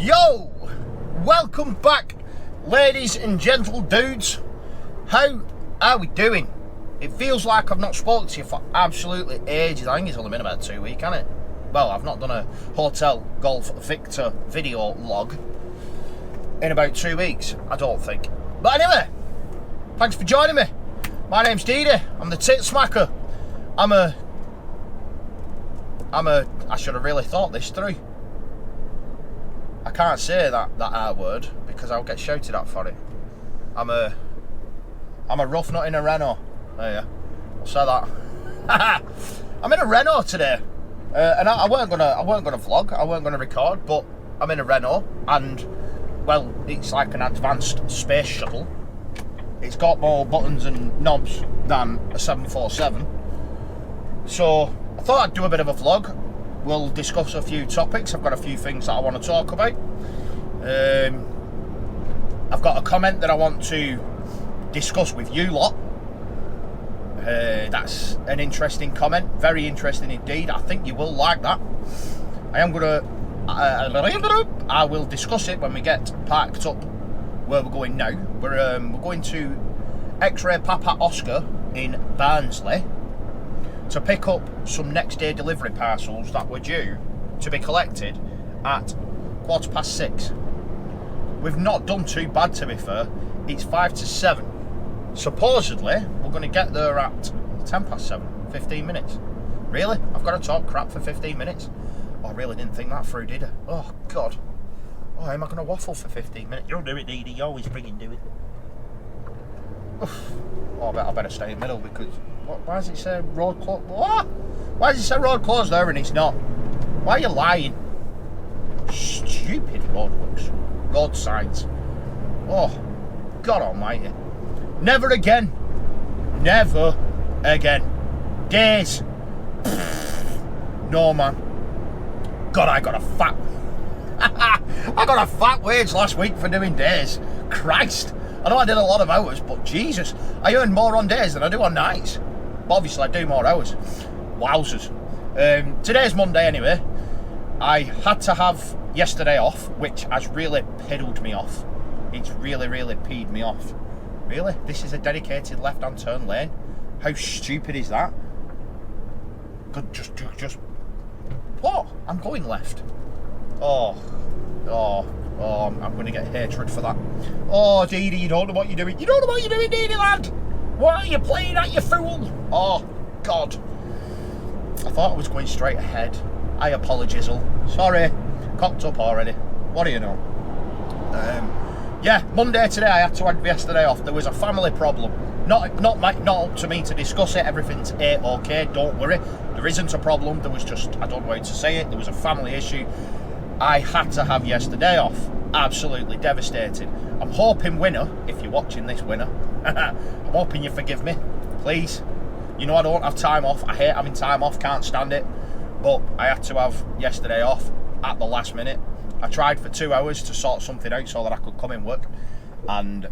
Yo! Welcome back, ladies and gentle dudes. How are we doing? It feels like I've not spoken to you for absolutely ages. I think it's only been about 2 weeks, hasn't it? Well, I've not done a Hotel Golf Victor video log in about 2 weeks, I don't think. But anyway, thanks for joining me. My name's Dee Dee. I'm the tit smacker. I should have really thought this through. I can't say that R word because I'll get shouted at for it. I'm a rough nut in a Renault. There you go. I'll say that. I'm in a Renault today, and I weren't gonna vlog. I weren't gonna record, but I'm in a Renault, and well, it's like an advanced space shuttle. It's got more buttons and knobs than a 747. So I thought I'd do a bit of a vlog. We'll discuss a few topics. I've got a few things that I want to talk about. I've got a comment that I want to discuss with you lot. That's an interesting comment, very interesting indeed. I think you will like that. I will discuss it when we get parked up where we're going now. We're going to X-Ray Papa Oscar in Barnsley to pick up some next day delivery parcels that were due to be collected at 6:15. We've not done too bad, to be fair. It's 5 to 7. Supposedly we're going to get there at 7:10, 15 minutes. Really? I've got to talk crap for 15 minutes? Oh, I really didn't think that through, did I? Oh god. Oh, how am I going to waffle for 15 minutes? You'll do it, Dee Dee. You always frigging do it. Oh, I better stay in the middle because why does it say road closed? What? Why does it say road closed there and it's not? Why are you lying? Stupid road signs. Oh, God Almighty! Never again. Never again. Days. No man. God, I got a fat wage last week for doing days. Christ. I know I did a lot of hours, but Jesus, I earn more on days than I do on nights. But obviously I do more hours. Wowzers. Today's Monday anyway. I had to have yesterday off, which has really piddled me off. It's really peed me off. Really? This is a dedicated left-hand turn lane? How stupid is that? Good, just what? I'm going left. I'm going to get hatred for that. Oh, Dee Dee, you don't know what you're doing. You don't know what you're doing, Dee Dee, lad. What are you playing at, you fool? Oh, God. I thought I was going straight ahead. I apologise. Sorry. Cocked up already. What do you know? Yeah, Monday today, I had to have yesterday off. There was a family problem. Not up to me to discuss it. Everything's A-OK, don't worry. There isn't a problem. There was just, I don't know how to say it, there was a family issue. I had to have yesterday off. Absolutely devastated. I'm hoping, winner, if you're watching this, winner, I'm hoping you forgive me, please. You know I don't have time off. I hate having time off, can't stand it. But I had to have yesterday off at the last minute. I tried for 2 hours to sort something out so that I could come in work, and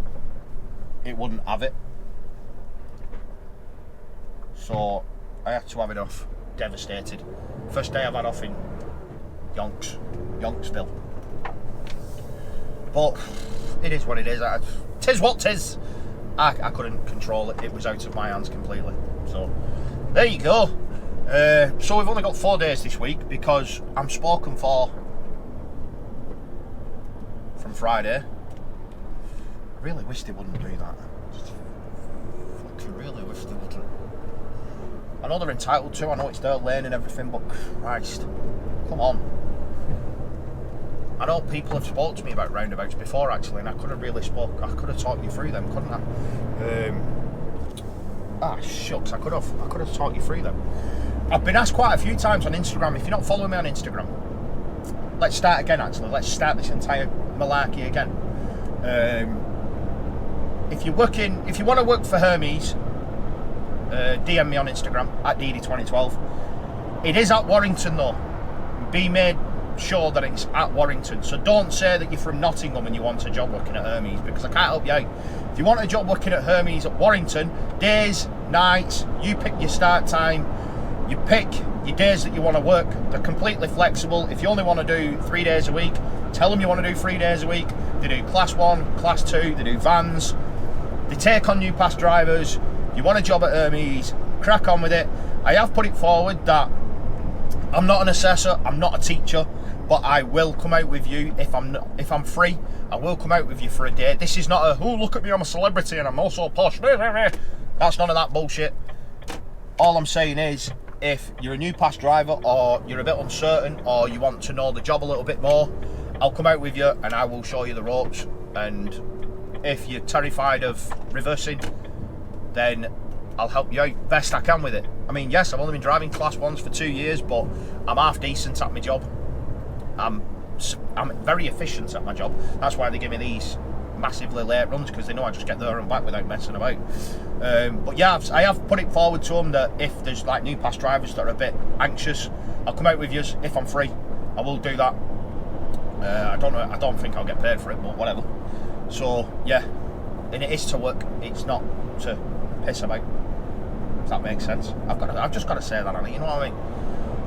it wouldn't have it. So I had to have it off. Devastated. First day I've had off in Yonksville. But it is what it is. Tis what tis. I couldn't control it. It was out of my hands completely. So there you go. So we've only got 4 days this week because I'm spoken for from Friday. I really wish they wouldn't do that. Fucking really wish they wouldn't. I know they're entitled to. I know it's their lane and everything, but Christ, come on. I know people have spoke to me about roundabouts before actually, and I could have talked you through them, couldn't I? Shucks, I could have talked you through them. I've been asked quite a few times on Instagram. If you're not following me on Instagram, let's start again actually. Let's start this entire malarkey again. If you want to work for Hermes, DM me on Instagram at DD2012. It is at Warrington though. Be made sure that it's at Warrington. So don't say that you're from Nottingham and you want a job working at Hermes, because I can't help you out. If you want a job working at Hermes at Warrington, days, nights, you pick your start time, you pick your days that you want to work. They're completely flexible. If you only want to do 3 days a week, Tell them you want to do 3 days a week. They do class 1, class 2, they do vans. They take on new pass drivers. You want a job at Hermes, crack on with it. I have put it forward that I'm not an assessor, I'm not a teacher, but I will come out with you if I'm free. I will come out with you for a day. This is not a, oh, look at me, I'm a celebrity and I'm also posh. That's none of that bullshit. All I'm saying is, if you're a new pass driver or you're a bit uncertain or you want to know the job a little bit more, I'll come out with you and I will show you the ropes. And if you're terrified of reversing, then I'll help you out best I can with it. I mean, yes, I've only been driving class 1s for 2 years, but I'm half decent at my job. I'm very efficient at my job. That's why they give me these massively late runs, because they know I just get there and back without messing about. But yeah, I have put it forward to them that if there's like new pass drivers that are a bit anxious, I'll come out with you if I'm free. I will do that. I don't think I'll get paid for it, but whatever. So yeah, and it is to work. It's not to piss about. If that makes sense. I've just got to say that, Annie. You know what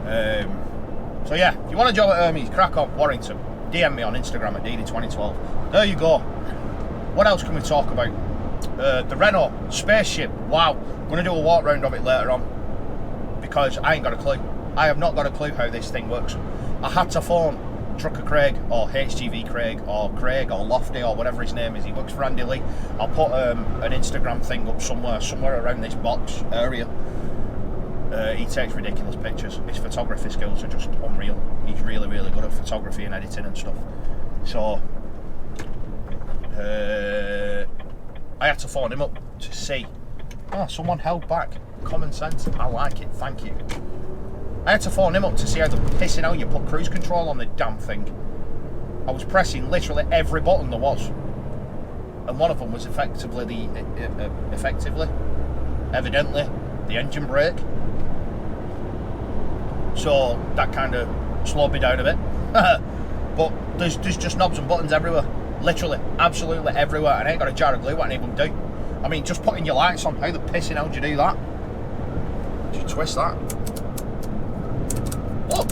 I mean? So yeah, if you want a job at Hermes, crack on, Warrington. DM me on Instagram at DD2012. There you go. What else can we talk about? The Renault Spaceship. Wow. I'm going to do a walk round of it later on, because I ain't got a clue. I have not got a clue how this thing works. I had to phone Trucker Craig, or HGV Craig, or Lofty, or whatever his name is. He works for Andy Lee. I'll put an Instagram thing up somewhere around this box area. He takes ridiculous pictures. His photography skills are just unreal. He's really, really good at photography and editing and stuff. So I had to phone him up to see. Oh, someone held back. Common sense. I like it. Thank you. I had to phone him up to see how the pissing out you put cruise control on the damn thing. I was pressing literally every button there was, and one of them was evidently, the engine brake. So that kind of slowed me down a bit. But there's just knobs and buttons everywhere. Literally, absolutely everywhere. And I ain't got a jar of glue what any of them do. I mean, just putting your lights on, how the pissing hell do you do that? Do you twist that? Look!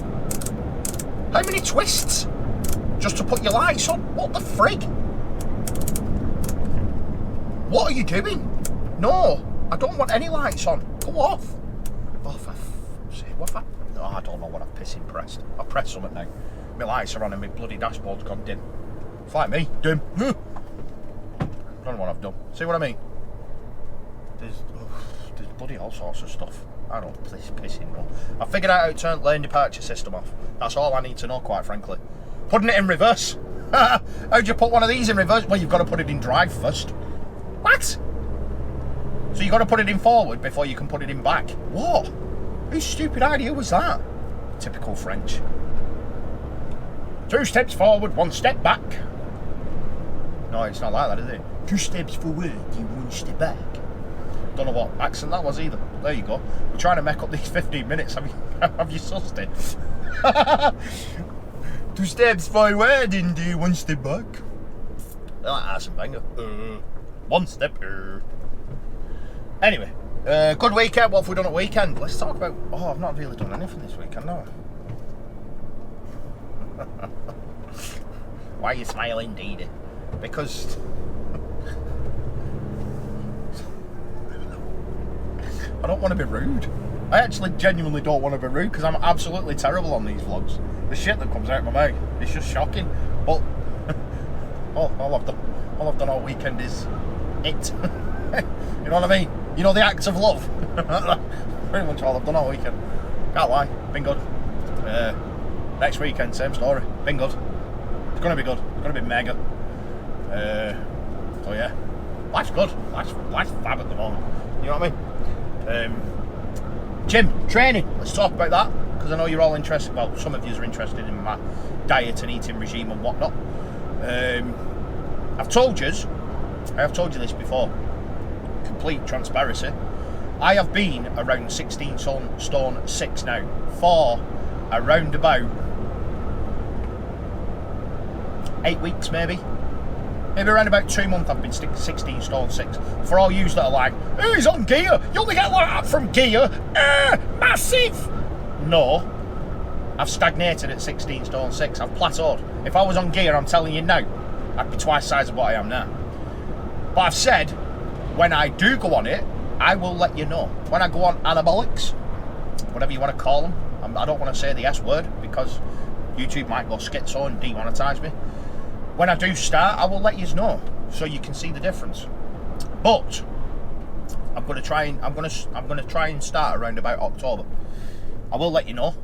How many twists? Just to put your lights on? What the frig? What are you doing? No, I don't want any lights on. Go off. Oh, for fuck's sake, what have I... No, I don't know what I've pissing pressed. I've pressed something now. My lights are on and my bloody dashboard's gone dim. It's like me, dim. Don't know what I've done. See what I mean? There's bloody all sorts of stuff. I don't pissing know. I figured out how to turn lane departure system off. That's all I need to know, quite frankly. Putting it in reverse. How'd you put one of these in reverse? Well, you've got to put it in drive first. What? So you've got to put it in forward before you can put it in back. What? Whose stupid idea was that? Typical French. 2 steps forward, 1 step back. No, it's not like that, is it? 2 steps forward, 1 step back. Don't know what accent that was either. There you go. We're trying to make up these 15 minutes. Have you sussed it? 2 steps forward and 1 step back. That's a banger. 1 step. Anyway, good weekend. What have we done at weekend? Let's talk about... Oh, I've not really done anything this weekend, no. Why are you smiling, Dee? Because... I don't want to be rude. I actually genuinely don't want to be rude, because I'm absolutely terrible on these vlogs. The shit that comes out of my mouth is just shocking. But all I've done all weekend is it. You know what I mean? You know, the act of love. Pretty much all I've done all weekend. Can't lie, been good. Next weekend, same story. Been good. It's gonna be good. It's gonna be mega. So yeah, life's good. Life's fab at the moment. You know what I mean? Gym, training. Let's talk about that, because I know you're all interested. Well, some of you are interested in my diet and eating regime and whatnot. I have told you this before. Complete transparency. I have been around 16 stone 6 now for around about 8 weeks, maybe around about 2 months. I've been 16 stone 6. For all yous that are like, oh, he's on gear, you only get like that from gear. Massive. No, I've stagnated at 16 stone 6. I've plateaued. If I was on gear, I'm telling you now, I'd be twice the size of what I am now. But I've said, when I do go on it, I will let you know. When I go on anabolics, whatever you want to call them, I don't want to say the S word because YouTube might go schizo and demonetize me. When I do start, I will let you know so you can see the difference. But I'm going to try and start around about October. I will let you know,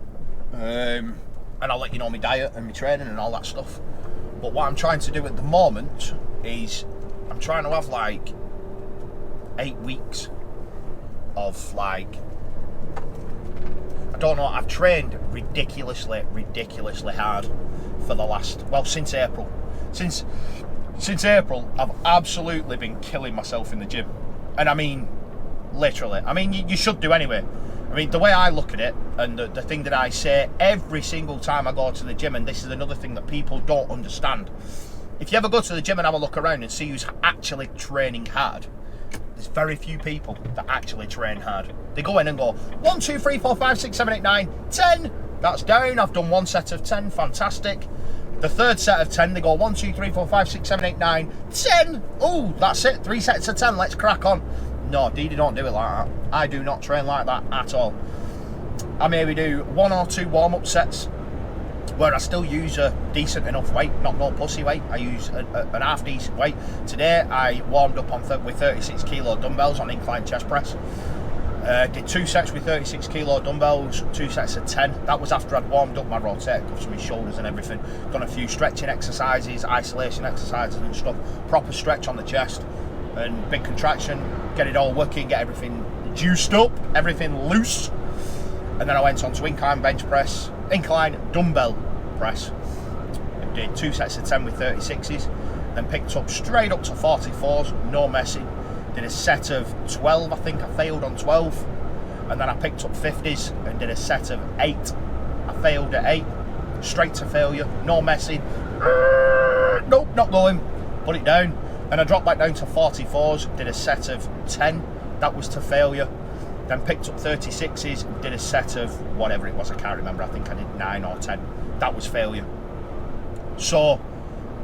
and I'll let you know my diet and my training and all that stuff. But what I'm trying to do at the moment is I'm trying to have like 8 weeks of like, I don't know, I've trained ridiculously hard for the last, well, since April. Since April, I've absolutely been killing myself in the gym. And I mean, literally. I mean, you should do anyway. I mean, the way I look at it, and the thing that I say every single time I go to the gym, and this is another thing that people don't understand. If you ever go to the gym and have a look around and see who's actually training hard, there's very few people that actually train hard. They go in and go, 1, 2, 3, 4, 5, 6, 7, 8, 9, 10. That's down. I've done 1 set of 10. Fantastic. The third set of 10, they go 1, 2, 3, 4, 5, 6, 7, 8, 9, 10. Oh, that's it. 3 sets of 10. Let's crack on. No, Didi don't do it like that. I do not train like that at all. I maybe do 1 or 2 warm-up sets where I still use a decent enough weight, not no pussy weight. I use an half decent weight. Today I warmed up with 36 kilo dumbbells on incline chest press. Did 2 sets with 36 kilo dumbbells, 2 sets of 10. That was after I'd warmed up my rotator cuffs and my shoulders and everything. Done a few stretching exercises, isolation exercises and stuff. Proper stretch on the chest and big contraction. Get it all working, get everything juiced up, everything loose. And then I went on to incline bench press, incline dumbbell press. And did 2 sets of 10 with 36s. Then picked up straight up to 44s, no messing. Did a set of 12, I think I failed on 12. And then I picked up 50s and did a set of 8. I failed at 8. Straight to failure, no messing. Nope, not going. Put it down. And I dropped back down to 44s, did a set of 10. That was to failure. Then picked up 36s, did a set of whatever it was, I can't remember. I think I did 9 or 10. That was failure. So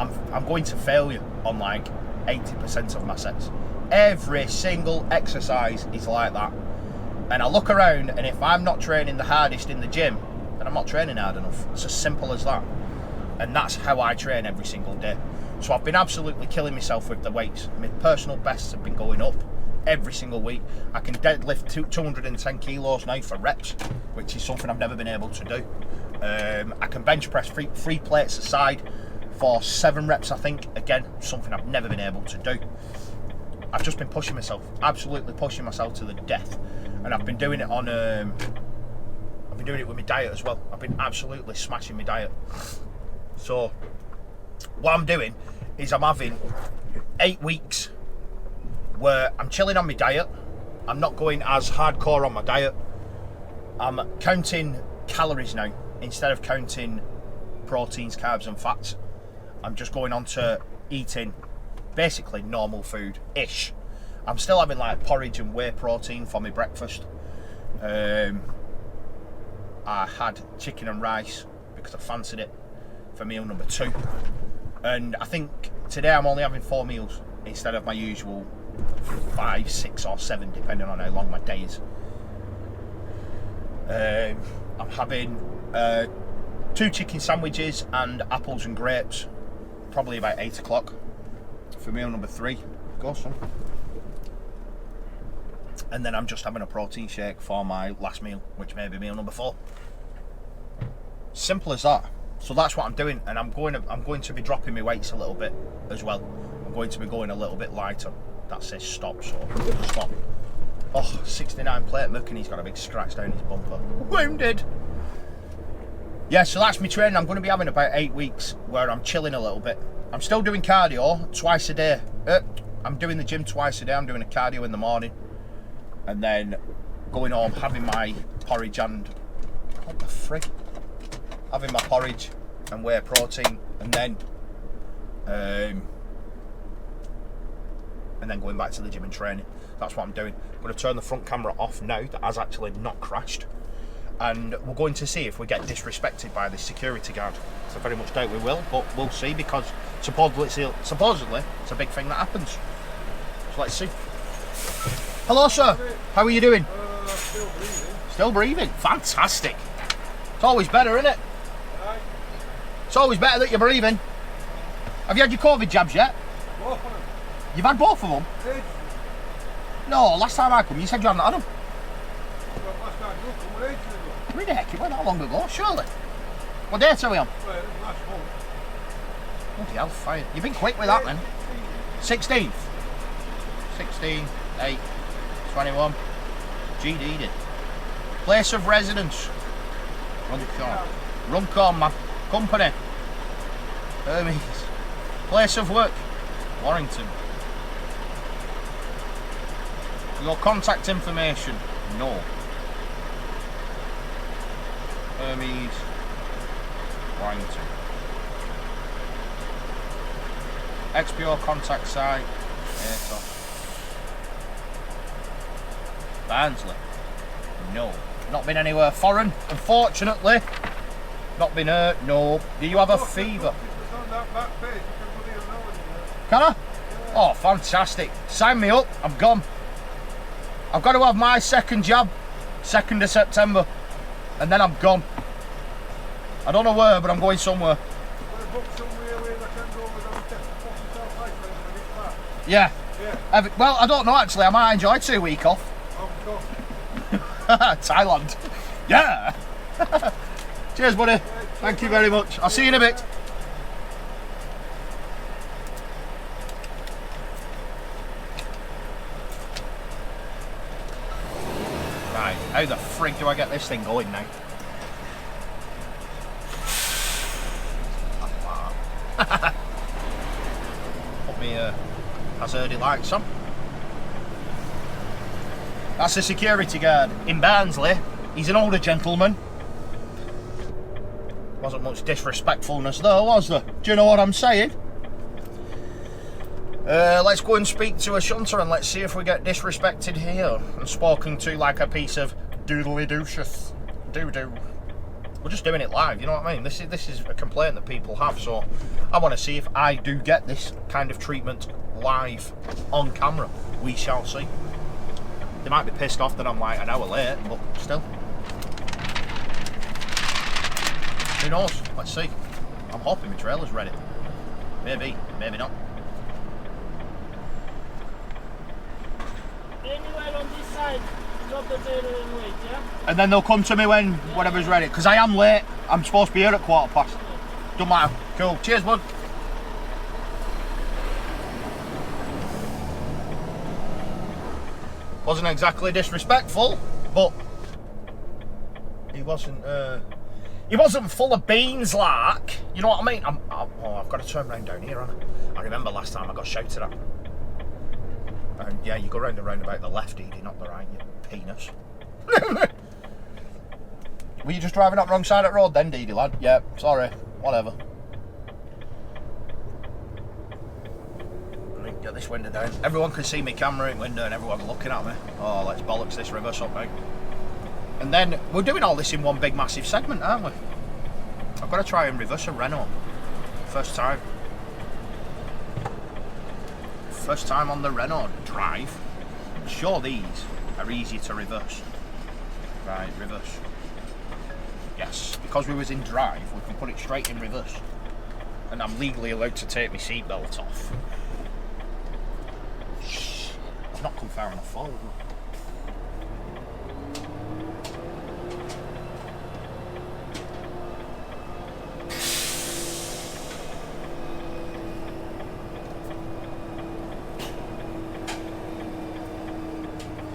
I'm going to failure on like 80% of my sets. Every single exercise is like that. And I look around, and if I'm not training the hardest in the gym, then I'm not training hard enough. It's as simple as that. And that's how I train every single day. So I've been absolutely killing myself with the weights. My personal bests have been going up every single week. I can deadlift 210 kilos now for reps, which is something I've never been able to do. I can bench press 3 plates aside for 7 reps, I think. Again, something I've never been able to do. I've just been pushing myself, absolutely pushing myself to the death. And I've been doing it on, I've been doing it with my diet as well. I've been absolutely smashing my diet. So what I'm doing is I'm having 8 weeks where I'm chilling on my diet. I'm not going as hardcore on my diet. I'm counting calories now instead of counting proteins, carbs and fats. I'm just going on to eating basically normal food-ish. I'm still having like porridge and whey protein for my breakfast. I had chicken and rice because I fancied it for meal number 2. And I think today I'm only having 4 meals instead of my usual 5, 6 or 7 depending on how long my day is. I'm having 2 chicken sandwiches and apples and grapes probably about 8 o'clock for meal number 3. Go son. And then I'm just having a protein shake for my last meal, which may be meal number 4. Simple as that. So that's what I'm doing, and I'm going to be dropping my weights a little bit as well. I'm going to be going a little bit lighter. That says stop, so stop. Oh, 69 plate muck, and he's got a big scratch down his bumper. Wounded. Yeah, so that's my training. I'm going to be having about 8 weeks where I'm chilling a little bit. I'm still doing cardio twice a day. I'm doing the gym twice a day. I'm doing a cardio in the morning, and then going home, having my porridge and what the frig? Having my porridge and whey protein, and then going back to the gym and training. That's what I'm doing. I'm going to turn the front camera off now. That has actually not crashed. and we're going to see if we get disrespected by this security guard. So I very much doubt we will, but we'll see, because supposedly it's a big thing that happens. So let's see. Hello, sir. How are you doing? Still breathing. Still breathing? Fantastic. It's always better, isn't it? Right. It's always better that you're breathing. Have you had your COVID jabs yet? Both of them. You've had both of them? Ages. No, last time I come, you said you hadn't had them. Well, last time you come, ages ago. Really, heck, it wasn't that long ago, surely. What date are we on? Well, it was last month. Bloody hell, fire. You've been quick with that then. 16th. 16, 8, 21. GD did. Place of residence. Runcorn. Runcorn, man. Company. Hermes. Place of work. Warrington. Your contact information. No. Hermes. Warrington. XPO contact site. Airtop. Barnsley. No. Not been anywhere foreign, unfortunately. Not been hurt, no. Do you have a fever? It's on that back page. You can put it on. Can I? Oh, fantastic. Sign me up. I'm gone. I've got to have my second jab, 2nd of September. And then I'm gone. I don't know where, but I'm going somewhere. Yeah. Yeah. Well, I don't know actually. I might enjoy 2 weeks off. I'm Thailand. Yeah. Cheers, buddy. Thank you very much. I'll see you in a bit. Right, how the frig do I get this thing going now? Put me hazardy lights on. That's a security guard in Barnsley. He's an older gentleman. Wasn't much disrespectfulness though, was there? Do you know what I'm saying? Let's go and speak to a shunter and let's see if we get disrespected here and spoken to like a piece of doodly doucheth. Doo-doo. We're just doing it live, you know what I mean? This is a complaint that people have, so I want to see if I do get this kind of treatment live on camera. We shall see. They might be pissed off that I'm like an hour late, but still. Who knows? Let's see. I'm hoping my trailer's ready. Maybe, maybe not. Anywhere on this side, drop the trailer and wait, yeah? And then they'll come to me when whatever's ready. Because I am late. I'm supposed to be here at 15:15. Don't matter. Cool. Cheers, bud. Wasn't exactly disrespectful, but he wasn't full of beans like, you know what I mean? I've got to turn round down here, haven't I? I remember last time I got shouted at. And yeah, you go round and round about the left, Edie, not the right, you penis. Were you just driving up the wrong side of the road then, Dee lad? Yeah, sorry, whatever. Get this window down. Everyone can see me camera in window and everyone's looking at me. Oh, let's bollocks this reverse up now. And then we're doing all this in one big massive segment, aren't we? I've got to try and reverse a Renault. First time. First time on the Renault drive. I'm sure these are easy to reverse. Right, reverse. Yes, because we was in drive, we can put it straight in reverse. And I'm legally allowed to take my seatbelt off. I've not come far enough forward.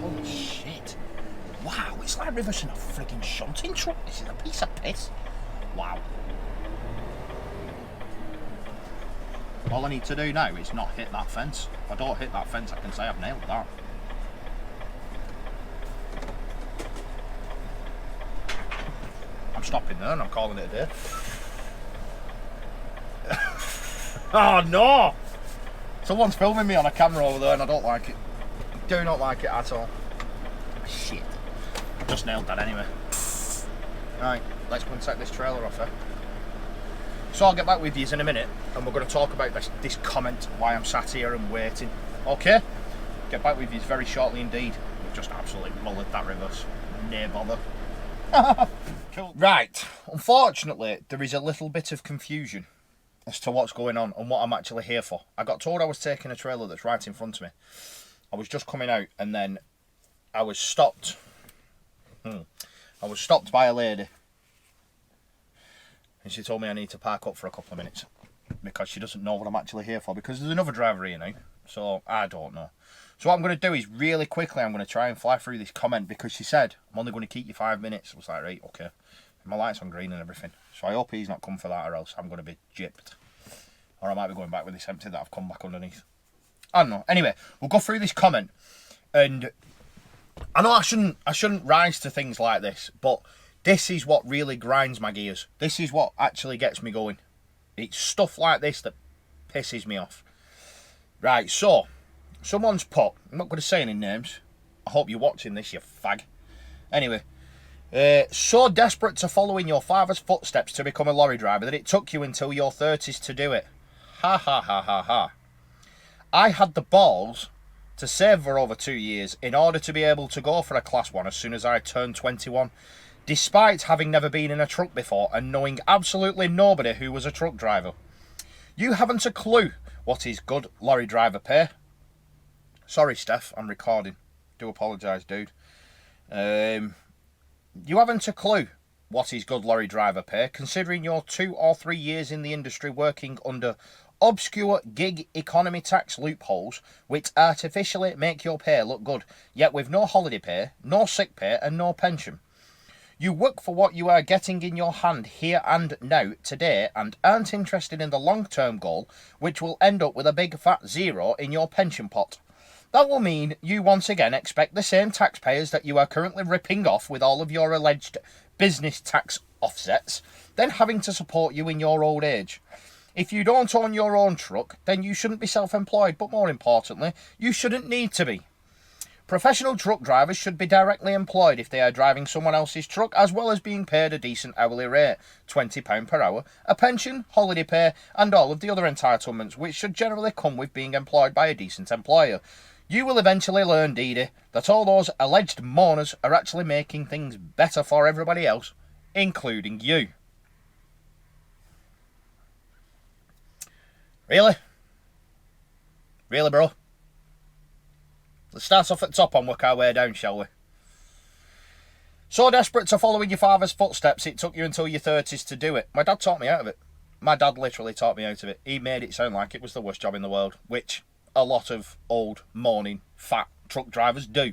Holy shit. Wow, it's like reversing a frigging shunting truck. This is a piece of piss. Wow. All I need to do now is not hit that fence. If I don't hit that fence, I can say I've nailed that. I'm stopping there and I'm calling it a day. Oh no! Someone's filming me on a camera over there and I don't like it. Do not like it at all. Shit. Just nailed that anyway. Right, let's go and take this trailer off her. So I'll get back with you in a minute, and we're going to talk about this comment, why I'm sat here and waiting. Okay? Get back with you very shortly indeed. We've just absolutely mullered that reverse. No bother. Cool. Right, unfortunately, there is a little bit of confusion as to what's going on and what I'm actually here for. I got told I was taking a trailer that's right in front of me. I was just coming out, and then I was stopped. I was stopped by a lady. And she told me I need to park up for a couple of minutes because she doesn't know what I'm actually here for, because there's another driver here now, so I don't know. So what I'm going to do is really quickly I'm going to try and fly through this comment, because she said I'm only going to keep you 5 minutes. I was like, right, okay. My light's on green and everything, so I hope he's not come for that, or else I'm going to be gypped. Or I might be going back with this empty that I've come back underneath. I don't know. Anyway, we'll go through this comment, and I know I shouldn't rise to things like this, but this is what really grinds my gears. This is what actually gets me going. It's stuff like this that pisses me off. Right, so someone's put, I'm not going to say any names. I hope you're watching this, you fag. Anyway, so desperate to follow in your father's footsteps to become a lorry driver that it took you until your 30s to do it. Ha ha ha ha ha. I had the balls to save for over 2 years in order to be able to go for a class 1 as soon as I turned 21, despite having never been in a truck before and knowing absolutely nobody who was a truck driver. You haven't a clue what is good lorry driver pay. Sorry, Steph, I'm recording. Do apologise, dude. You haven't a clue what is good lorry driver pay, considering you're 2 or 3 years in the industry working under obscure gig economy tax loopholes which artificially make your pay look good, yet with no holiday pay, no sick pay and no pension. You work for what you are getting in your hand here and now today and aren't interested in the long-term goal, which will end up with a big fat zero in your pension pot. That will mean you once again expect the same taxpayers that you are currently ripping off with all of your alleged business tax offsets, then having to support you in your old age. If you don't own your own truck, then you shouldn't be self-employed, but more importantly, you shouldn't need to be. Professional truck drivers should be directly employed if they are driving someone else's truck, as well as being paid a decent hourly rate, £20 per hour, a pension, holiday pay, and all of the other entitlements which should generally come with being employed by a decent employer. You will eventually learn, Dee Dee, that all those alleged mourners are actually making things better for everybody else, including you. Really? Really, bro? Let's start off at the top and work our way down, shall we? So desperate to follow in your father's footsteps, it took you until your 30s to do it. My dad taught me out of it. My dad literally taught me out of it. He made it sound like it was the worst job in the world, which a lot of old, moaning, fat truck drivers do.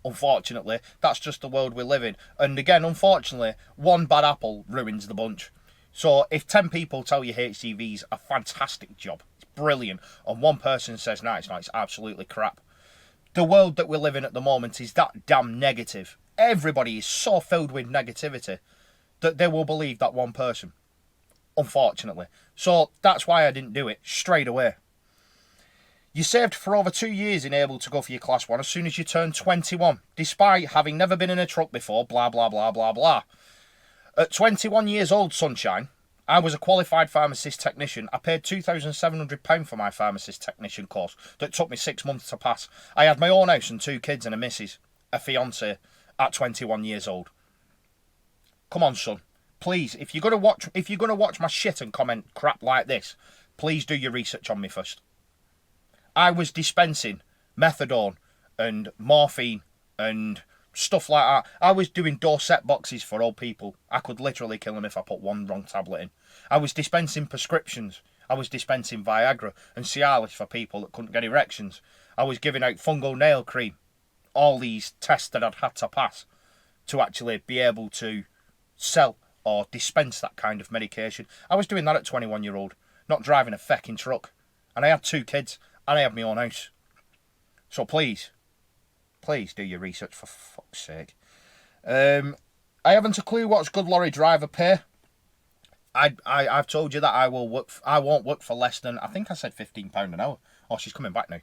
Unfortunately, that's just the world we live in. And again, unfortunately, one bad apple ruins the bunch. So if 10 people tell you HGV's a fantastic job, it's brilliant, and one person says, no, it's not, it's absolutely crap. The world that we live in at the moment is that damn negative. Everybody is so filled with negativity that they will believe that one person. Unfortunately. So that's why I didn't do it straight away. You saved for over 2 years in able to go for your class 1 as soon as you turned 21, despite having never been in a truck before, blah, blah, blah, blah, blah. At 21 years old, sunshine, I was a qualified pharmacist technician. I paid £2,700 for my pharmacist technician course that took me 6 months to pass. I had my own house and 2 kids and a missus, a fiancée, at 21 years old. Come on, son. Please, if you're gonna watch my shit and comment crap like this, please do your research on me first. I was dispensing methadone and morphine and stuff like that. I was doing Dorset boxes for old people. I could literally kill them if I put one wrong tablet in. I was dispensing prescriptions. I was dispensing Viagra and Cialis for people that couldn't get erections. I was giving out fungal nail cream. All these tests that I'd had to pass to actually be able to sell or dispense that kind of medication. I was doing that at 21-year-old, not driving a fecking truck. And I had 2 kids, and I had my own house. So please do your research for fuck's sake. I haven't a clue what's good lorry driver pay. I've told you that I won't work for less than, I think I said £15 an hour. Oh, she's coming back now.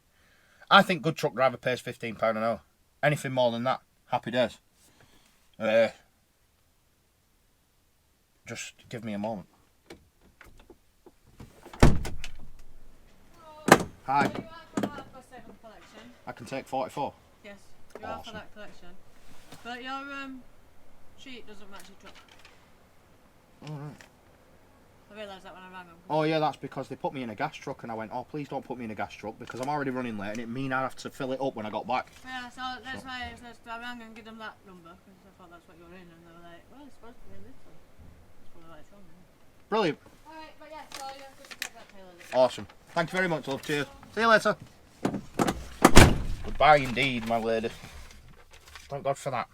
I think good truck driver pays £15 an hour. Anything more than that, happy days. Just give me a moment. Hi. You are for the 7 collection. I can take 44. Yes, you are Awesome. for that collection. But your sheet doesn't match your truck. Alright. I realised that when I rang them. Oh yeah, that's because they put me in a gas truck and I went, oh please don't put me in a gas truck because I'm already running late and it mean I have to fill it up when I got back. Yeah, so that's why I rang and give them that number because I thought that's what you were in and they were like, well, it's supposed to be in this one. That's probably why it's wrong. Brilliant. Alright, but yeah, so you have to take that tailor. Awesome. Thank you very much, love. Cheers. See you later. Goodbye indeed, my lady. Thank God for that.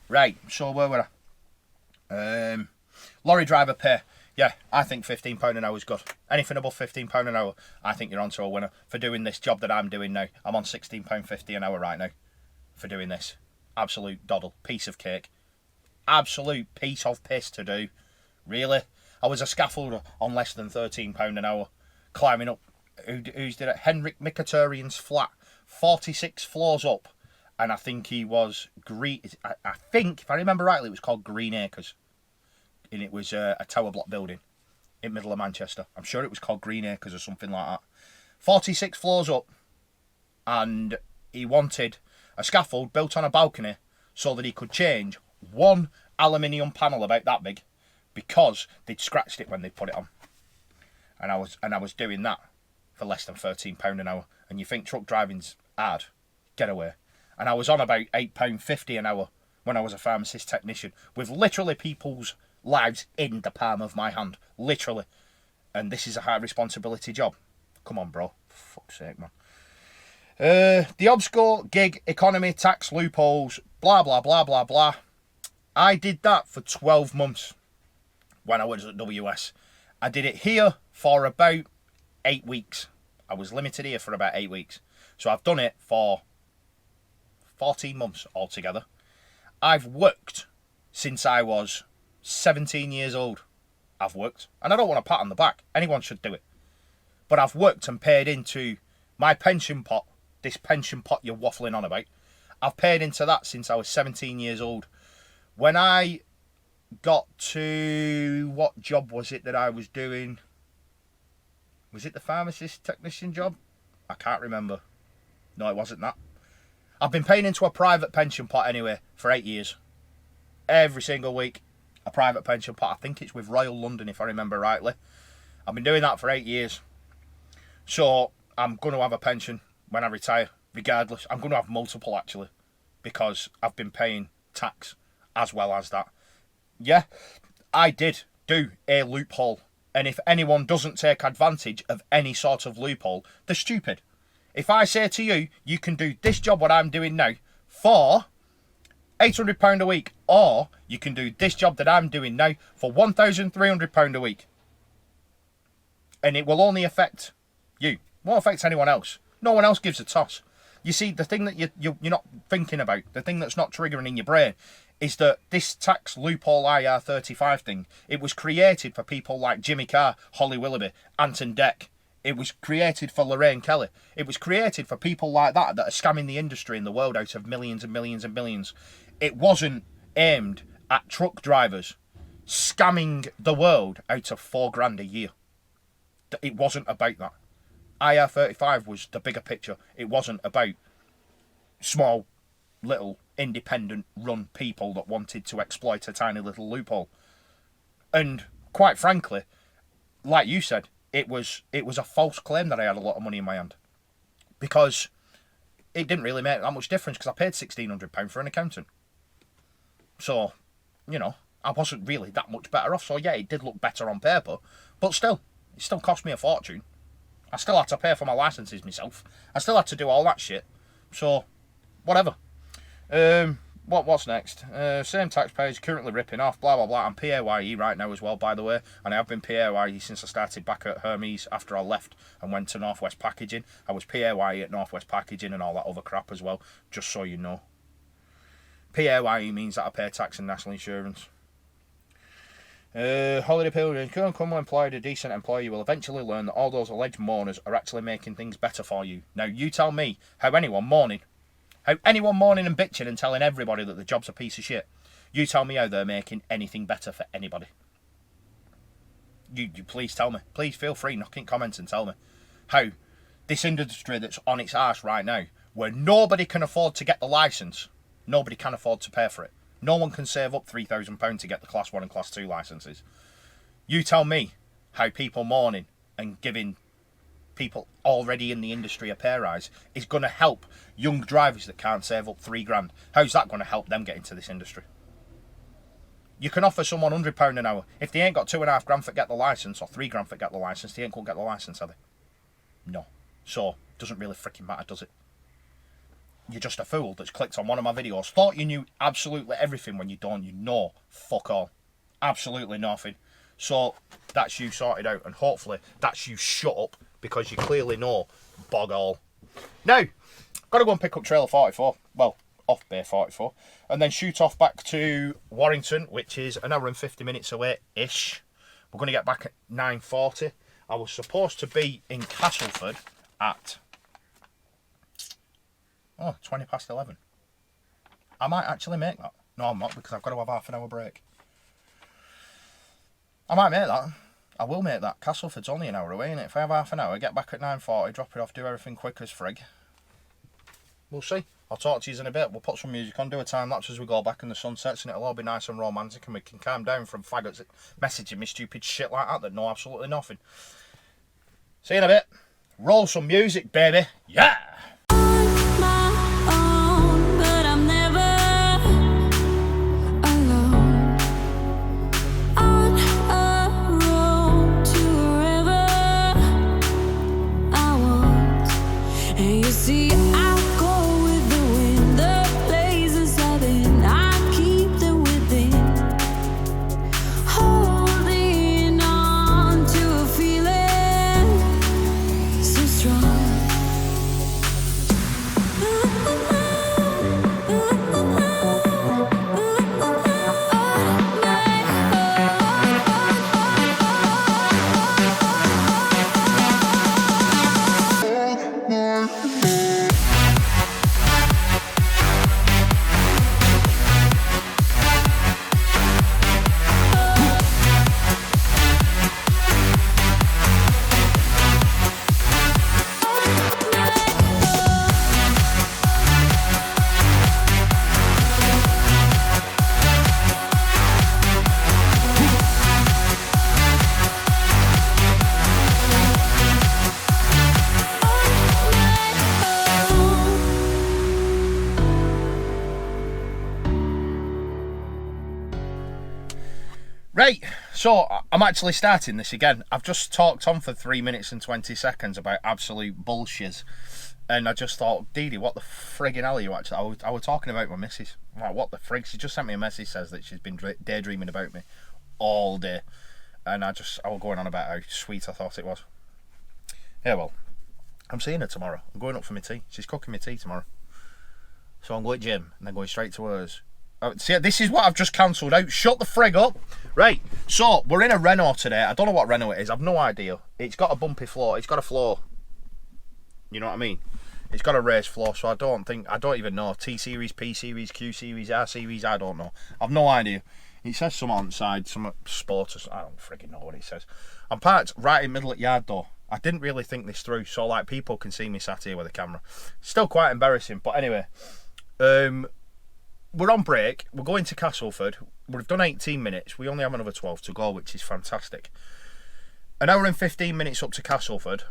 Right, so where were I? Lorry driver pay. Yeah, I think £15 an hour is good. Anything above £15 an hour, I think you're onto a winner. For doing this job that I'm doing now, I'm on £16.50 an hour right now for doing this. Absolute doddle. Piece of cake. Absolute piece of piss to do. Really? I was a scaffolder on less than £13 an hour, climbing up, who's did it? Henrik Mkhitaryan's flat, 46 floors up, and I think he was I think, if I remember rightly, it was called Green Acres, and it was a tower block building in middle of Manchester. I'm sure it was called Green Acres or something like that. 46 floors up, and he wanted a scaffold built on a balcony so that he could change one aluminium panel about that big, because they'd scratched it when they put it on. And I was doing that for less than £13 an hour. And you think truck driving's hard? Get away. And I was on about £8.50 an hour when I was a pharmacist technician, with literally people's lives in the palm of my hand. Literally. And this is a high responsibility job. Come on, bro. For fuck's sake, man. The obscure gig economy tax loopholes, blah, blah, blah, blah, blah. I did that for 12 months when I was at WS. I did it here for about 8 weeks. I was limited here for about 8 weeks. So I've done it for 14 months altogether. I've worked since I was 17 years old. I've worked. And I don't want a pat on the back. Anyone should do it. But I've worked and paid into my pension pot. This pension pot you're waffling on about. I've paid into that since I was 17 years old. When I got to... what job was it that I was doing? Was it the pharmacist technician job? I can't remember. No, it wasn't that. I've been paying into a private pension pot anyway for 8 years. Every single week, a private pension pot. I think it's with Royal London, if I remember rightly. I've been doing that for 8 years. So, I'm going to have a pension when I retire, regardless. I'm going to have multiple, actually, because I've been paying tax as well as that. Yeah, I did do a loophole. And if anyone doesn't take advantage of any sort of loophole, they're stupid. If I say to you, you can do this job what I'm doing now for £800 a week, or you can do this job that I'm doing now for £1,300 a week, and it will only affect you, won't affect anyone else. No one else gives a toss. You see, the thing that you're not thinking about, the thing that's not triggering in your brain, is that this tax loophole IR35 thing, it was created for people like Jimmy Carr, Holly Willoughby, Anton Deck. It was created for Lorraine Kelly. It was created for people like that are scamming the industry and the world out of millions and millions and millions. It wasn't aimed at truck drivers scamming the world out of £4,000 a year. It wasn't about that. IR35 was the bigger picture. It wasn't about small, little, independent run people that wanted to exploit a tiny little loophole. And quite frankly, like you said, it was a false claim that I had a lot of money in my hand, because it didn't really make that much difference, because I paid £1,600 for an accountant. So, you know, I wasn't really that much better off. So yeah, it did look better on paper, but still, it still cost me a fortune. I still had to pay for my licenses myself. I still had to do all that shit. So, whatever. What's next? Same taxpayers currently ripping off, blah, blah, blah. I'm PAYE right now as well, by the way. And I have been PAYE since I started back at Hermes after I left and went to Northwest Packaging. I was PAYE at Northwest Packaging and all that other crap as well, just so you know. PAYE means that I pay tax and national insurance. Holiday pilgrims, come employed a decent employer, you will eventually learn that all those alleged mourners are actually making things better for you. Now, you tell me how anyone mourning and bitching and telling everybody that the job's a piece of shit, you tell me how they're making anything better for anybody. you please tell me. Please feel free, knock in comments and tell me how this industry that's on its arse right now, where nobody can afford to get the licence, nobody can afford to pay for it. No one can save up £3,000 to get the Class 1 and Class 2 licences. You tell me how people mourning and giving people already in the industry a pay rise is going to help young drivers that can't save up £3,000. How's that going to help them get into this industry? You can offer someone £100 an hour. If they ain't got £2,500 for get the licence or £3,000 for get the licence, they ain't going to get the licence, are they? No. So, doesn't really freaking matter, does it? You're just a fool that's clicked on one of my videos, thought you knew absolutely everything when you don't. You know fuck all. Absolutely nothing. So, that's you sorted out, and hopefully that's you shut up, because you clearly know bog all. Now, got to go and pick up trailer 44. Well, off Bay 44. And then shoot off back to Warrington, which is an hour and 50 minutes away-ish. We're going to get back at 9:40. I was supposed to be in Castleford at 20 past 11. I might actually make that. No, I'm not, because I've got to have half an hour break. I might make that. I will make that. Castleford's only an hour away, innit? If I have half an hour, get back at 9:40, drop it off, do everything quick as frig. We'll see. I'll talk to you in a bit. We'll put some music on, do a time lapse as we go back in the sun sets, and it'll all be nice and romantic, and we can calm down from faggots messaging me stupid shit like that know absolutely nothing. See you in a bit. Roll some music, baby. Yeah! Right, so I'm actually starting this again. I've just talked on for 3 minutes and 20 seconds about absolute bullshit. And I just thought, Dee Dee, what the friggin' hell are you actually? I was talking about my missus. Like, what the frig? She just sent me a message, says that she's been daydreaming about me all day. And I was going on about how sweet I thought it was. Yeah, well, I'm seeing her tomorrow. I'm going up for my tea. She's cooking me tea tomorrow. So I'm going to gym and then going straight to hers. See, this is what I've just cancelled out. Shut the frig up. Right, so we're in a Renault today. I don't know what Renault it is. I've no idea. It's got a bumpy floor. It's got a floor. You know what I mean? It's got a raised floor, so I don't even know. T-Series, P-Series, Q-Series, R-Series, I don't know. I've no idea. It says some on the side, some sport, I don't friggin' know what it says. I'm parked right in the middle of the yard though. I didn't really think this through, so like people can see me sat here with a camera. Still quite embarrassing, but anyway. We're on break. We're going to Castleford. We've done 18 minutes. We only have another 12 to go, which is fantastic. An hour and 15 minutes up to Castleford.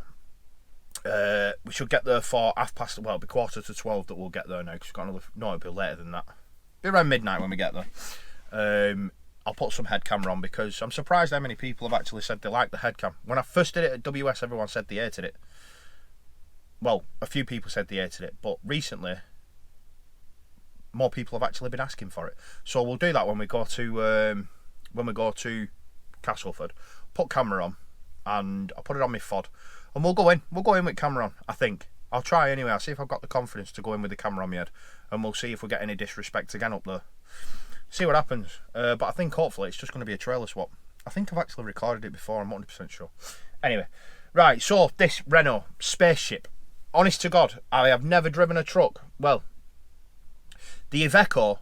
We should get there for it'll be 11:45 that we'll get there now, because we've got another... No, it'll be later than that. It'll be around midnight when we get there. I'll put some head camera on, because I'm surprised how many people have actually said they like the head cam. When I first did it at WS, everyone said they hated it. Well, a few people said they hated it, but recently... more people have actually been asking for it, so we'll do that when we go to Castleford. Put camera on, and I'll put it on my FOD, and we'll go in with camera on. I think I'll try anyway. I'll see if I've got the confidence to go in with the camera on my head, and we'll see if we get any disrespect again up there. See what happens. But I think hopefully it's just going to be a trailer swap. I think I've actually recorded it before. I'm 100% sure. Anyway, right. So this Renault spaceship. Honest to God, I have never driven a truck. Well. The Iveco,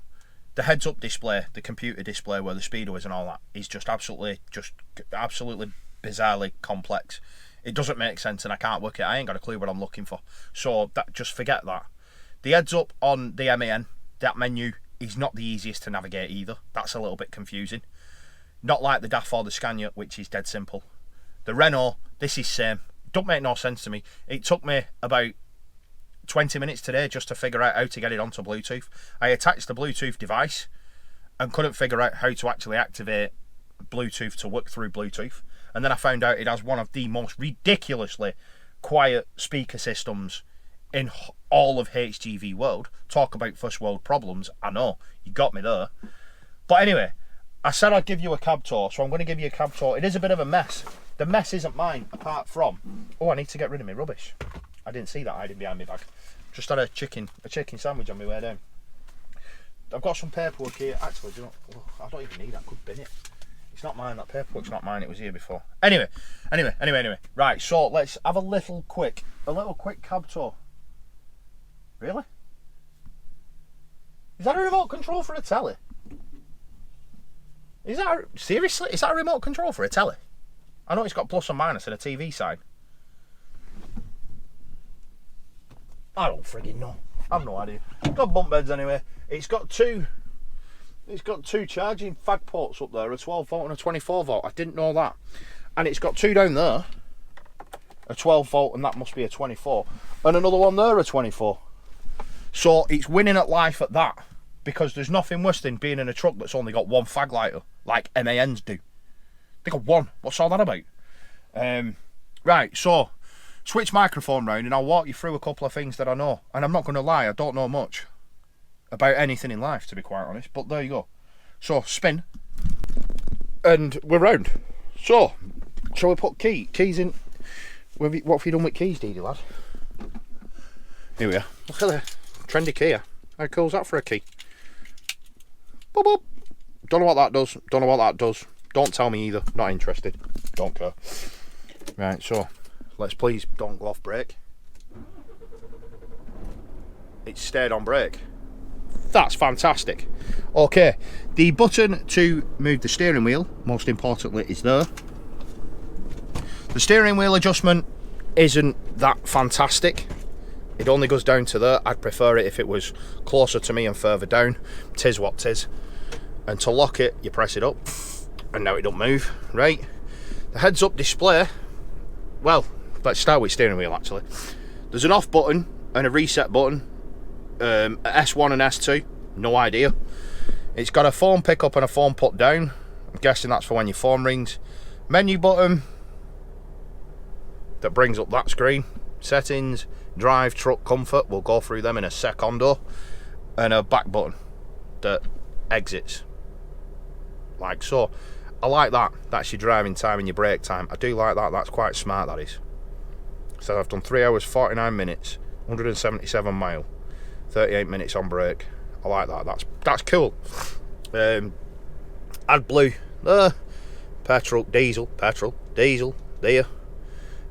the heads-up display, the computer display where the speedo is and all that, is just absolutely bizarrely complex. It doesn't make sense and I can't work it. I ain't got a clue what I'm looking for. So that, just forget that. The heads up on the MAN, that menu, is not the easiest to navigate either. That's a little bit confusing. Not like the DAF or the Scania, which is dead simple. The Renault, this is same. Don't make no sense to me. It took me about 20 minutes today just to figure out how to get it onto Bluetooth. I attached the Bluetooth device and couldn't figure out how to actually activate Bluetooth to work through Bluetooth. And then I found out it has one of the most ridiculously quiet speaker systems in all of HGV world. Talk about first world problems. I know, you got me there. But anyway, I said I'd give you a cab tour, so I'm going to give you a cab tour. It is a bit of a mess. The mess isn't mine, apart from... Oh, I need to get rid of my rubbish. I didn't see that hiding behind my bag. Just had a chicken sandwich on my way down. I've got some paperwork here. Actually, do you know, I don't even need that. I could bin it. It's not mine. That paperwork's not mine. It was here before. Anyway. Right, so let's have a little quick cab tour. Really? Is that a remote control for a telly? Seriously? Is that a remote control for a telly? I know it's got plus and minus and a TV sign. I don't friggin' know. I've no idea. It's got bunk beds anyway. It's got two charging fag ports up there, a 12 volt and a 24 volt. I didn't know that. And it's got two down there, a 12 volt and that must be a 24, and another one there, a 24. So it's winning at life at that, because there's nothing worse than being in a truck that's only got one fag lighter, like MANs do. They got one. What's all that about? Right, so switch microphone round and I'll walk you through a couple of things that I know. And I'm not going to lie, I don't know much about anything in life, to be quite honest, but there you go. So spin and we're round. So shall we put keys in? What have you done with keys, Dee Dee lad? Here we are. Look at the trendy key here. How cool's that for a key? Boop, boop. Don't know what that does. Don't know what that does. Don't tell me either. Not interested. Don't care. Right, so let's please don't go off brake. It's stayed on brake. That's fantastic. Okay, the button to move the steering wheel, most importantly, is there. The steering wheel adjustment isn't that fantastic. It only goes down to there. I'd prefer it if it was closer to me and further down. Tis what tis. And to lock it, you press it up, and now it don't move. Right. The heads-up display. Well, let's start with steering wheel actually. There's an off button and a reset button. S1 and S2, no idea. It's got a phone pickup and a phone put down. I'm guessing that's for when your phone rings. Menu button that brings up that screen. Settings, drive, truck, comfort, we'll go through them in a secondo. And a back button that exits like so. I like that. That's your driving time and your brake time. I do like that. That's quite smart, that is. So I've done 3 hours 49 minutes, 177 mile, 38 minutes on brake. I like that. That's cool. AdBlue there. Petrol, diesel, there.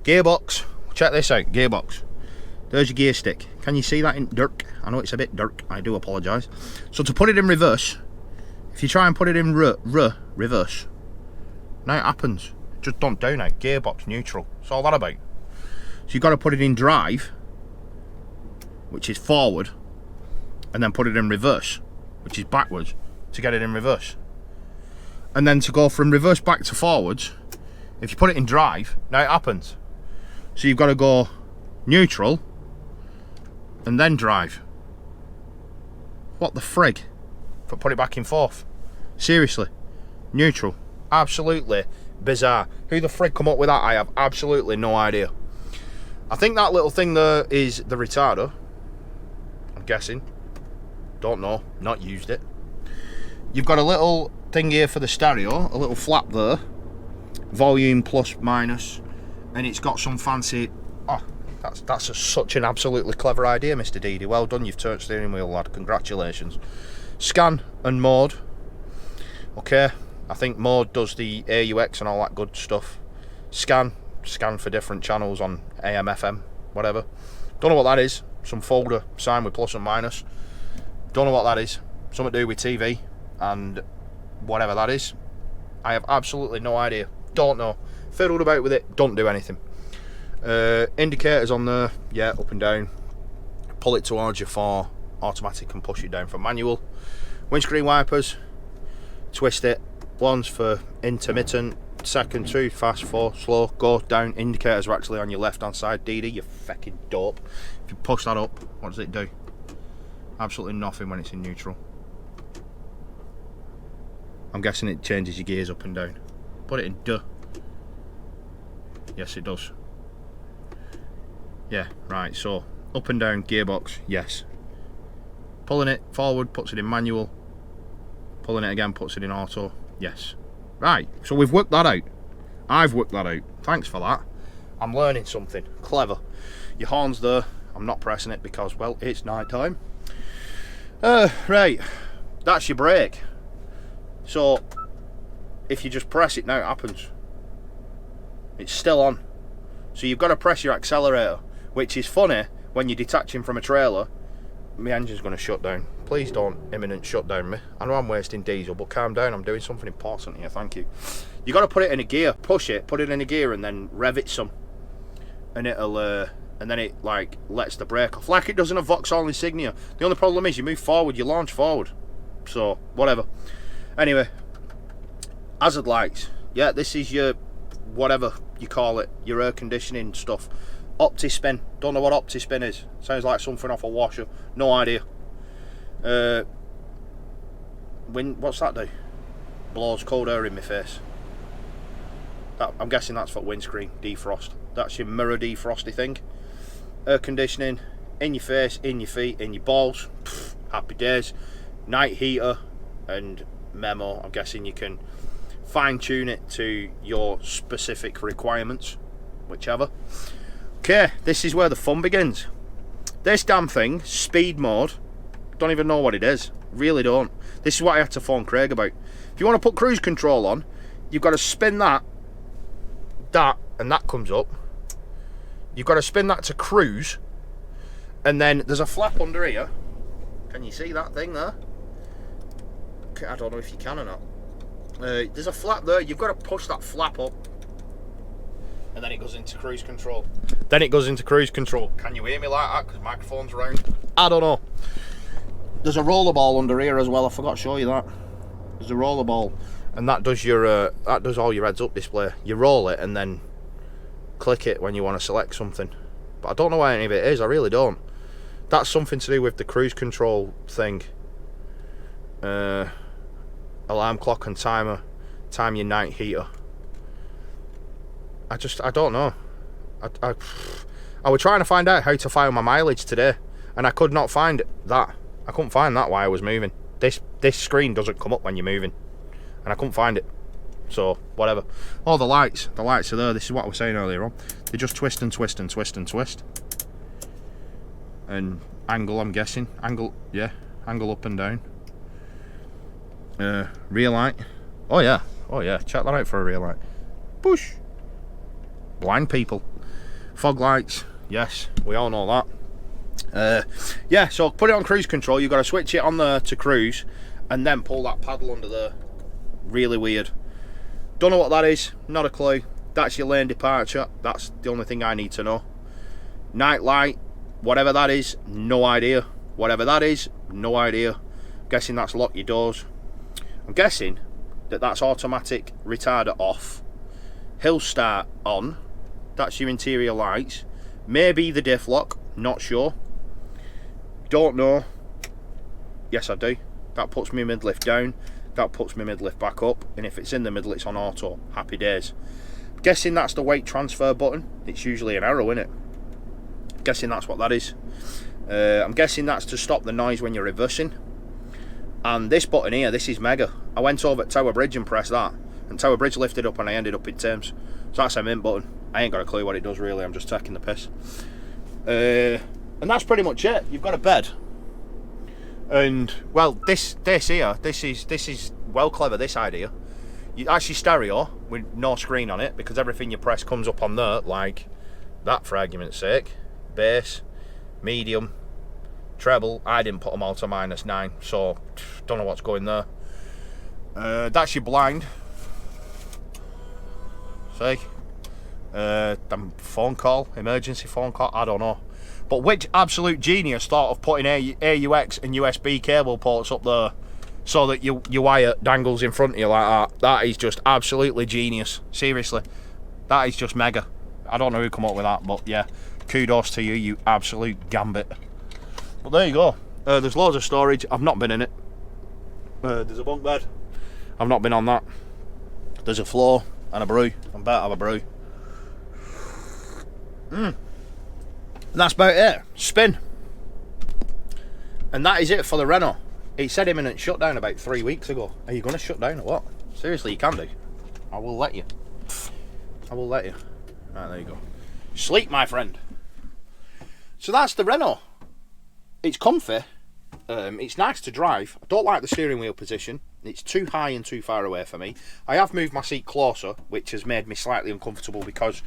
Gearbox. Check this out. Gearbox. There's your gear stick. Can you see that in dark? I know it's a bit dark. I do apologise. So to put it in reverse, if you try and put it in reverse, now it happens. Just don't do now. Gearbox neutral. That's all that about. So you've got to put it in drive, which is forward, and then put it in reverse, which is backwards, to get it in reverse. And then to go from reverse back to forwards, if you put it in drive, now it happens. So you've got to go neutral and then drive. What the frig? Put it back in fourth. Seriously. Neutral. Absolutely bizarre. Who the frig come up with that? I have absolutely no idea. I think that little thing there is the retarder. I'm guessing. Don't know. Not used it. You've got a little thing here for the stereo. A little flap there. Volume plus minus. And it's got some fancy... Oh, that's such an absolutely clever idea, Mr. Dee Dee. Well done, you've turned steering wheel, lad. Congratulations. Scan and mode. Okay, I think mode does the AUX and all that good stuff. Scan for different channels on AM, FM, whatever. Don't know what that is. Some folder sign with plus and minus. Don't know what that is. Something to do with TV and whatever that is. I have absolutely no idea. Don't know. fiddled about with it, don't do anything. Indicators on there, yeah, up and down. Pull it towards you for automatic and push it down for manual. Windscreen wipers, twist it. One's for intermittent, second, 2, fast, 4, slow, go down. Indicators are actually on your left hand side. DD, you fucking dope. If you push that up, what does it do? Absolutely nothing when it's in neutral. I'm guessing it changes your gears up and down. Put it in duh. Yes, it does. Yeah, right, so up and down gearbox, yes. Pulling it forward puts it in manual. Pulling it again puts it in auto, yes. Right, so we've worked that out. I've worked that out. Thanks for that. I'm learning something. Clever. Your horn's there. I'm not pressing it because, well, it's night time. Right, that's your brake. So, if you just press it, now it happens. It's still on. So you've got to press your accelerator, which is funny when you're detaching from a trailer. My engine's going to shut down. Please don't imminent shut down me. I know I'm wasting diesel, but calm down. I'm doing something important here, thank you. You've got to put it in a gear, push it, put it in a gear, and then rev it some. And it'll, and then it like lets the brake off, like it does in a Vauxhall Insignia. The only problem is you move forward, you launch forward. So, whatever. Anyway, hazard lights. Yeah, this is your, whatever you call it, your air conditioning stuff. Opti-spin. Don't know what opti-spin is. Sounds like something off a washer. No idea. What's that do? Blows cold air in my face. I'm guessing that's for windscreen defrost. That's your mirror defrosty thing. Air conditioning in your face, in your feet, in your balls. Pfft, happy days. Night heater and memo. I'm guessing you can fine tune it to your specific requirements, whichever. Okay, this is where the fun begins. This damn thing, speed mode, don't even know what it is. Really don't. This is what I had to phone Craig about. If you want to put cruise control on, you've got to spin that, and that comes up. You've got to spin that to cruise, and then there's a flap under here. Can you see that thing there? I don't know if you can or not. There's a flap there. You've got to push that flap up, and then it goes into cruise control. Then it goes into cruise control. Can you hear me like that? Because microphone's around. I don't know. There's a roller ball under here as well. I forgot to show you that. There's a roller ball, and that does your that does all your heads-up display. You roll it and then click it when you want to select something. But I don't know why any of it is. I really don't. That's something to do with the cruise control thing. Alarm clock and timer. Time your night heater. I don't know. I was trying to find out how to file my mileage today, and I could not find that. I couldn't find that while I was moving. This screen doesn't come up when you're moving, and I couldn't find it. So whatever. Oh, the lights are there. This is what I was saying earlier on. They just twist and twist and twist and twist. And angle, I'm guessing. Angle, yeah. Angle up and down. Rear light. Oh yeah. Check that out for a rear light. Push. Blind people. Fog lights. Yes, we all know that. Yeah, so put it on cruise control. You've got to switch it on there to cruise, and then pull that paddle under there. Really weird. Don't know what that is. Not a clue. That's your lane departure. That's the only thing I need to know. Night light. Whatever that is, no idea. Whatever that is, no idea. I'm guessing that's lock your doors. I'm guessing that that's automatic retarder off. Hill start on. That's your interior lights. Maybe the diff lock. Not sure. Don't know. Yes, I do. That puts me mid-lift down. That puts me mid-lift back up. And if it's in the middle, it's on auto. Happy days. I'm guessing that's the weight transfer button. It's usually an arrow, isn't it? I'm guessing that's what that is. I'm guessing that's to stop the noise when you're reversing. And this button here, this is mega. I went over at Tower Bridge and pressed that, and Tower Bridge lifted up and I ended up in Thames. So that's a mint button. I ain't got a clue what it does really. I'm just taking the piss. And that's pretty much it. You've got a bed, and well, this is well clever. This idea, you actually stereo with no screen on it, because everything you press comes up on there, like that for argument's sake. Bass, medium, treble. I didn't put them all to -9, so don't know what's going there. That's your blind. See, phone call, emergency phone call, I don't know. But which absolute genius thought of putting AUX and USB cable ports up there so that your wire dangles in front of you like that? That is just absolutely genius. Seriously, that is just mega. I don't know who come up with that, but yeah, kudos to you, you absolute gambit. But there you go. There's loads of storage. I've not been in it. There's a bunk bed. I've not been on that. There's a floor and a brew. I'm about to have a brew. And that's about it. Spin. And that is it for the Renault. It said imminent shutdown about 3 weeks ago. Are you going to shut down or what? Seriously, you can do. I will let you. I will let you. Right, there you go. Sleep, my friend. So that's the Renault. It's comfy. It's nice to drive. I don't like the steering wheel position. It's too high and too far away for me. I have moved my seat closer, which has made me slightly uncomfortable because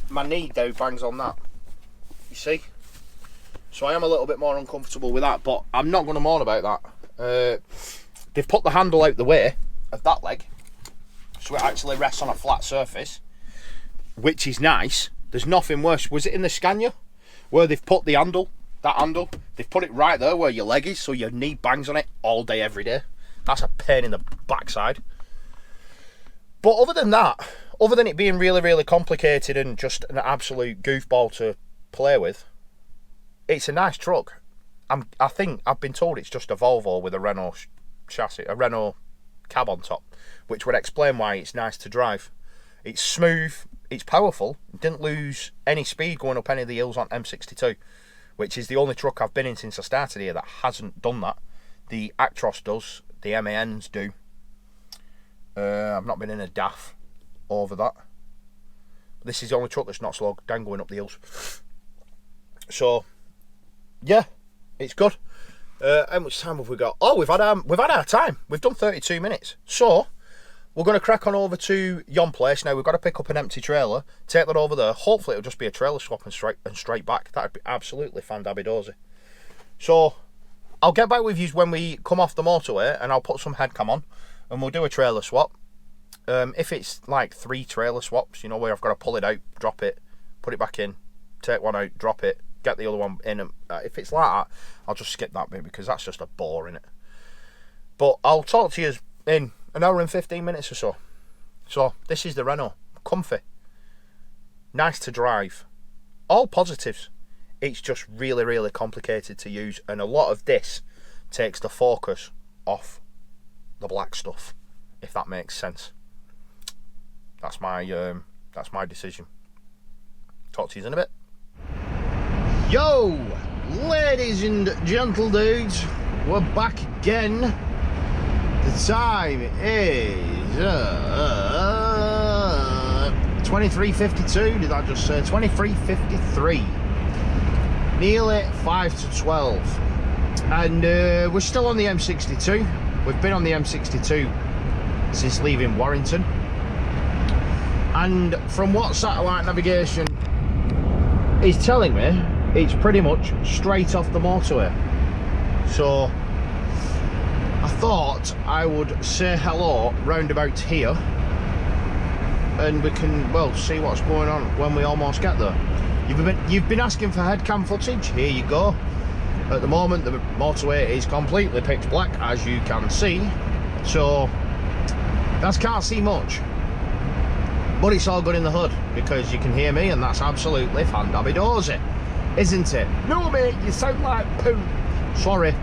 my knee now bangs on that. You see? So I am a little bit more uncomfortable with that, but I'm not going to moan about that. They've put the handle out the way of that leg, so it actually rests on a flat surface, which is nice. There's nothing worse. Was it in the Scania where they've put the handle, that handle, they've put it right there where your leg is, so your knee bangs on it all day, every day? That's a pain in the backside. But other than that, other than it being really, really complicated and just an absolute goofball to play with, it's a nice truck. I think I've been told it's just a Volvo with a Renault chassis, a Renault cab on top, which would explain why it's nice to drive. It's smooth, it's powerful. Didn't lose any speed going up any of the hills on M62, which is the only truck I've been in since I started here that hasn't done that. The Actros does, the MANs do. I've not been in a DAF over that. This is the only truck that's not slow down going up the hills. So, yeah, it's good. How much time have we got? Oh, we've had our time. We've done 32 minutes. So, we're going to crack on over to yon place. Now, we've got to pick up an empty trailer, take that over there. Hopefully, it'll just be a trailer swap and straight back. That'd be absolutely fan-dabby-dozy. So, I'll get back with you when we come off the motorway, and I'll put some headcam on, and we'll do a trailer swap. If it's like 3 trailer swaps, you know, where I've got to pull it out, drop it, put it back in, take one out, drop it, get the other one in. And if it's like that, I'll just skip that bit because that's just a bore, innit? But I'll talk to you in an hour and 15 minutes or so. So this is the Renault. Comfy, nice to drive, all positives. It's just really, really complicated to use, and a lot of this takes the focus off the black stuff, if that makes sense. That's my decision. Talk to you in a bit. Yo, ladies and gentle dudes, we're back again. The time is 23:52. Did I just say 23:53? Nearly 5 to 12, and we're still on the M62. We've been on the M62 since leaving Warrington, and from what satellite navigation is telling me, it's pretty much straight off the motorway. So I thought I would say hello round about here, and we can, well, see what's going on when we almost get there. You've been asking for headcam footage. Here you go. At the moment, the motorway is completely pitch black, as you can see. So that can't see much, but it's all good in the hood because you can hear me, and that's absolutely fan-dabby-dozy, isn't it? No, mate, you sound like poo. Sorry,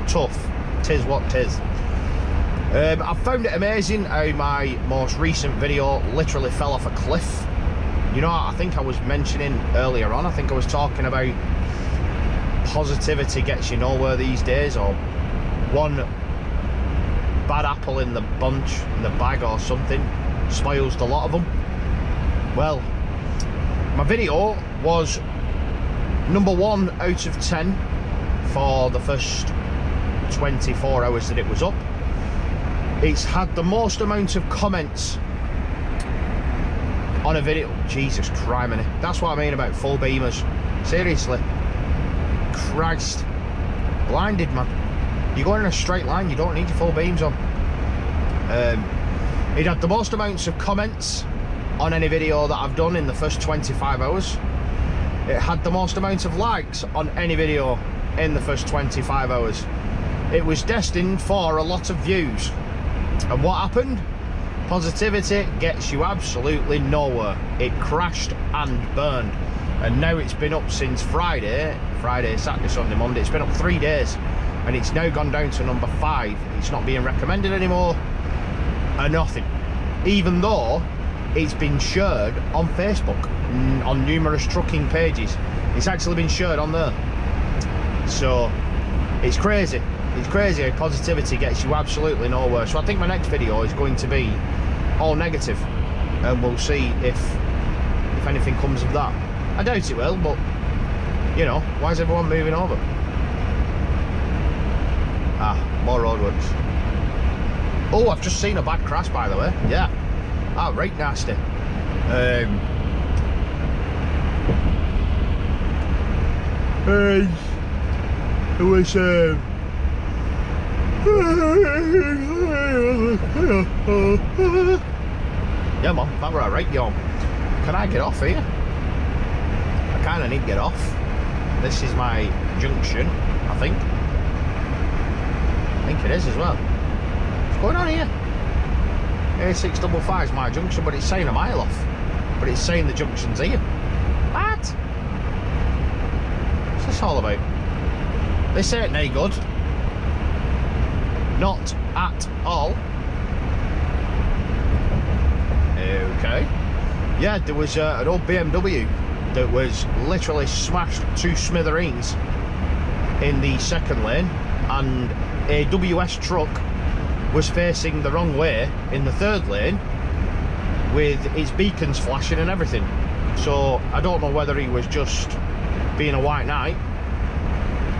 tough. Tis what tis. I found it amazing how my most recent video literally fell off a cliff. You know, I think I was mentioning earlier on, I think I was talking about positivity gets you nowhere these days, or one bad apple in the bunch, in the bag or something, spoils the lot of them. Well, my video was number 1 out of 10 for the first 24 hours that it was up. It's had the most amount of comments on a video. Jesus criminy, that's what I mean about full beamers. Seriously, Christ, blinded, man. You go in a straight line, you don't need your full beams on. It had the most amounts of comments on any video that I've done in the first 25 hours. It had the most amount of likes on any video in the first 25 hours. It was destined for a lot of views. And what happened? Positivity gets you absolutely nowhere. It crashed and burned. And now it's been up since Friday, Saturday, Sunday, Monday. It's been up 3 days. And it's now gone down to number 5. It's not being recommended anymore. Or nothing. Even though it's been shared on Facebook, on numerous trucking pages. It's actually been shared on there. So, it's crazy. It's crazy how positivity gets you absolutely nowhere. So I think my next video is going to be all negative. And we'll see if anything comes of that. I doubt it will, but, you know, why is everyone moving over? Ah, more roadworks. Oh, I've just seen a bad crash, by the way. Yeah. Ah, right nasty. It was yeah, man, that were alright, yo. Can I get off here? I kinda need to get off. This is my junction, I think. I think it is as well. What's going on here? A655 is my junction, but it's saying a mile off. But it's saying the junction's here. What? What's this all about? This ain't no good. Not at all. Okay. Yeah, there was an old BMW that was literally smashed to smithereens in the second lane, and a WS truck was facing the wrong way in the third lane with its beacons flashing and everything. So I don't know whether he was just being a white knight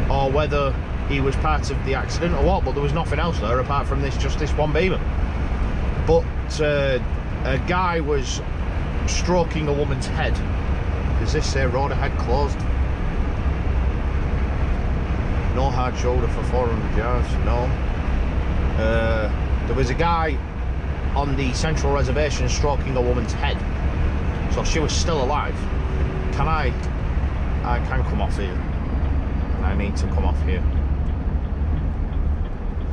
or whether he was part of the accident or what, but there was nothing else there apart from just this one beamer. But a guy was stroking a woman's head. Does this say road ahead closed? No hard shoulder for 400 yards, no. There was a guy on the central reservation stroking a woman's head, so she was still alive. I can come off here. I need to come off here.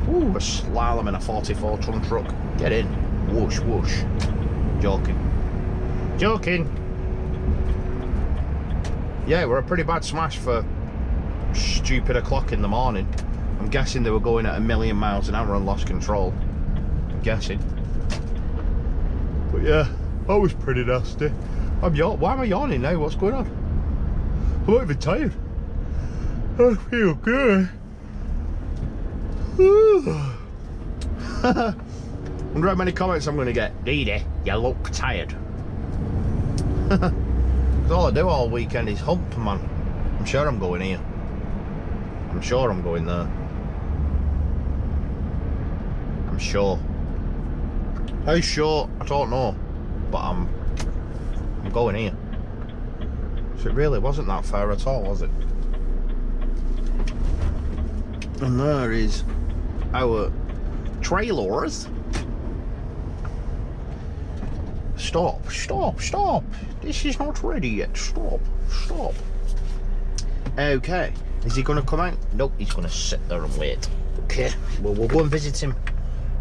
Ooh, a slalom in a 44 ton truck. Get in. Whoosh, whoosh. Joking. Joking. Yeah, we're a pretty bad smash for stupid o'clock in the morning. I'm guessing they were going at 1,000,000 miles an hour and lost control. I'm guessing. But yeah, that was pretty nasty. Why am I yawning now? What's going on? I'm not even tired. I feel good. Wonder how many comments I'm going to get. Dee, you look tired. Because all I do all weekend is hump, man. I'm sure I'm going here. I'm sure I'm going there. I'm sure. How sure? I don't know. But I'm going here. So it really wasn't that far at all, was it? And there is our trailers. Stop, stop, stop. This is not ready yet. Stop, stop. Okay. Is he going to come out? Nope, he's going to sit there and wait. Okay. Well, we'll go and visit him,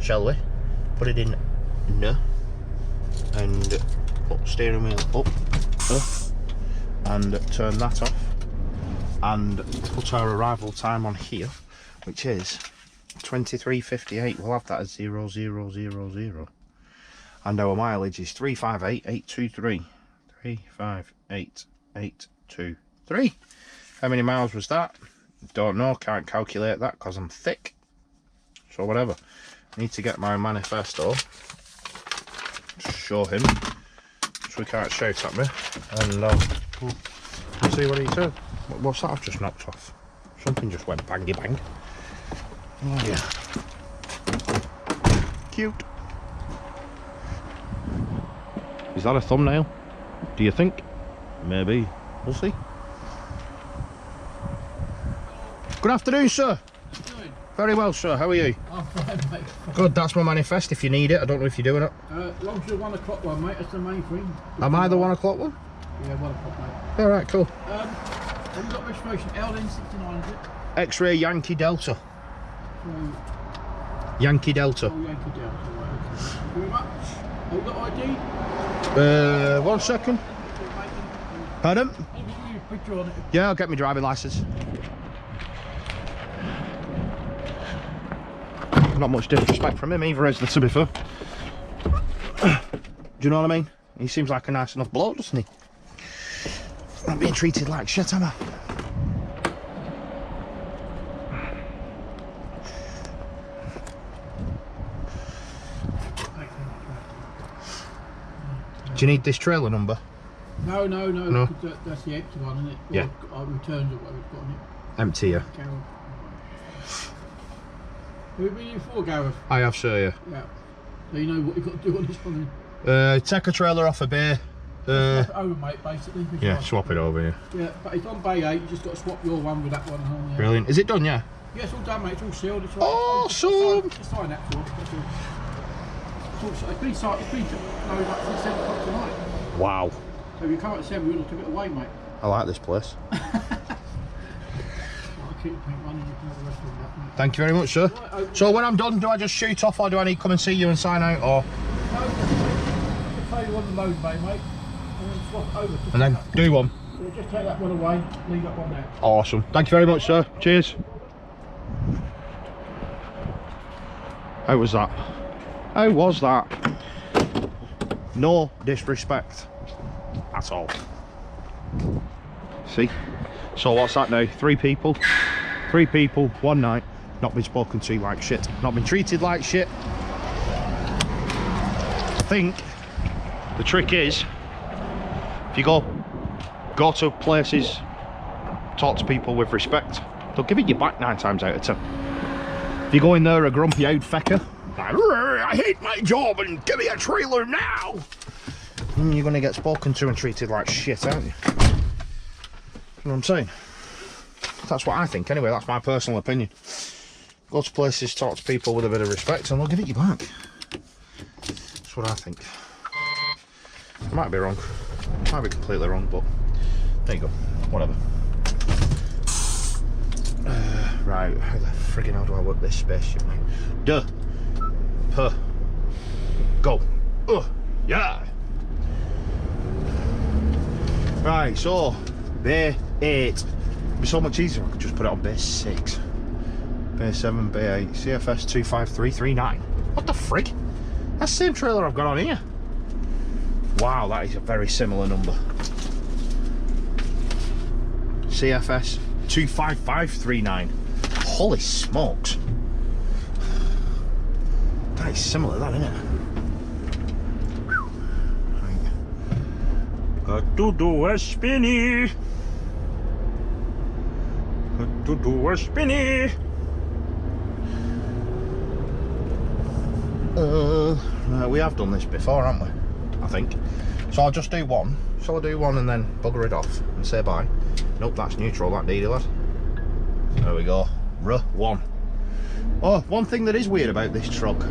shall we? Put it in no. And steering wheel up. And turn that off. And put our arrival time on here, which is 23:58. We'll have that as 0000. And our mileage is 358,823. 358,823. How many miles was that? Don't know, can't calculate that because I'm thick. So whatever. I need to get my manifesto. Show him. So he can't shout at me. And we'll see what he said. What's that I've just knocked off? Something just went bangy bang. Oh yeah. Cute. Is that a thumbnail? Do you think? Maybe. We'll see. Good afternoon, sir. Very well, sir. How are you? I'm fine, mate. Good, that's my manifest if you need it. I don't know if you're doing it. As long as you're 1 o'clock one, mate, that's the main thing. Am I the 1 o'clock one? Yeah, 1 o'clock, mate. Alright, cool. Have you got registration? LN69, is it? X-ray Yankee Delta. So, Yankee Delta. oh, Yankee Delta, right, okay. Thank you very much. Have you got ID? 1 second. Pardon? Have you got your picture on it? Yeah, I'll get my driving licence. Not much disrespect from him either, is there, to be fair? Do you know what I mean? He seems like a nice enough bloke, doesn't he? Not being treated like shit, am I? Do you need this trailer number? No. No. That's the empty one, isn't it? Yeah. Or returns or whatever it's got on it. Empty, yeah. Gareth. Have you been here before, Gareth? I have, sir, yeah. Yeah. So you know what you've got to do on this one then? Take a trailer off a bay. Swap it over, mate, basically. Yeah, swap it over, yeah. Yeah, but it's on bay 8, you just got to swap your one with that one. And all, yeah. Brilliant. Is it done, yeah? Yeah, it's all done, mate. It's all sealed. It's all Awesome. Just sign that for us. That's all. It's been signed. It's been loaded up since 7 o'clock tonight. Wow. So if you come at 7, we'll took it away, mate. I like this place. I'll keep the pink one and you can have the rest of that, mate. Thank you very much, sir. Right, So when I'm done, do I just shoot off or do I need to come and see you and sign out, or? I'll tell you on the load bay, mate. And then swap it over. And then do one. Yeah, just take that one away, leave that one there. Awesome. Thank you very much, sir. Cheers. How was that? How was that? No disrespect at all. See? So what's that now? 3 people? 3 people, 1 night. Not been spoken to like shit. Not been treated like shit. I think the trick is, if you go to places, talk to people with respect, they'll give it you back 9 times out of 10. If you go in there a grumpy old fecker, like, I hate my job and give me a trailer now, you're going to get spoken to and treated like shit, aren't you? You know what I'm saying? That's what I think anyway, that's my personal opinion. Go to places, talk to people with a bit of respect and they'll give it you back. That's what I think. I might be wrong. Might be completely wrong, but there you go. Whatever. Right, how the friggin' hell do I work this spaceship, mate? Duh. Puh. Go. Yeah. Right, so bay 8. It'd be so much easier if I could just put it on bay 6. Bay 7, bay 8, CFS 25339. What the frig? That's the same trailer I've got on here. Wow, that is a very similar number. CFS 25539. Holy smokes. That is similar, that, isn't it? Right. Got to do a spinny. Got to do a spinny. Right, we have done this before, haven't we? I think. So I'll just do one. So I'll do one and then bugger it off and say bye. Nope, that's neutral, that needy lad. There we go. R1. Oh, one thing that is weird about this truck,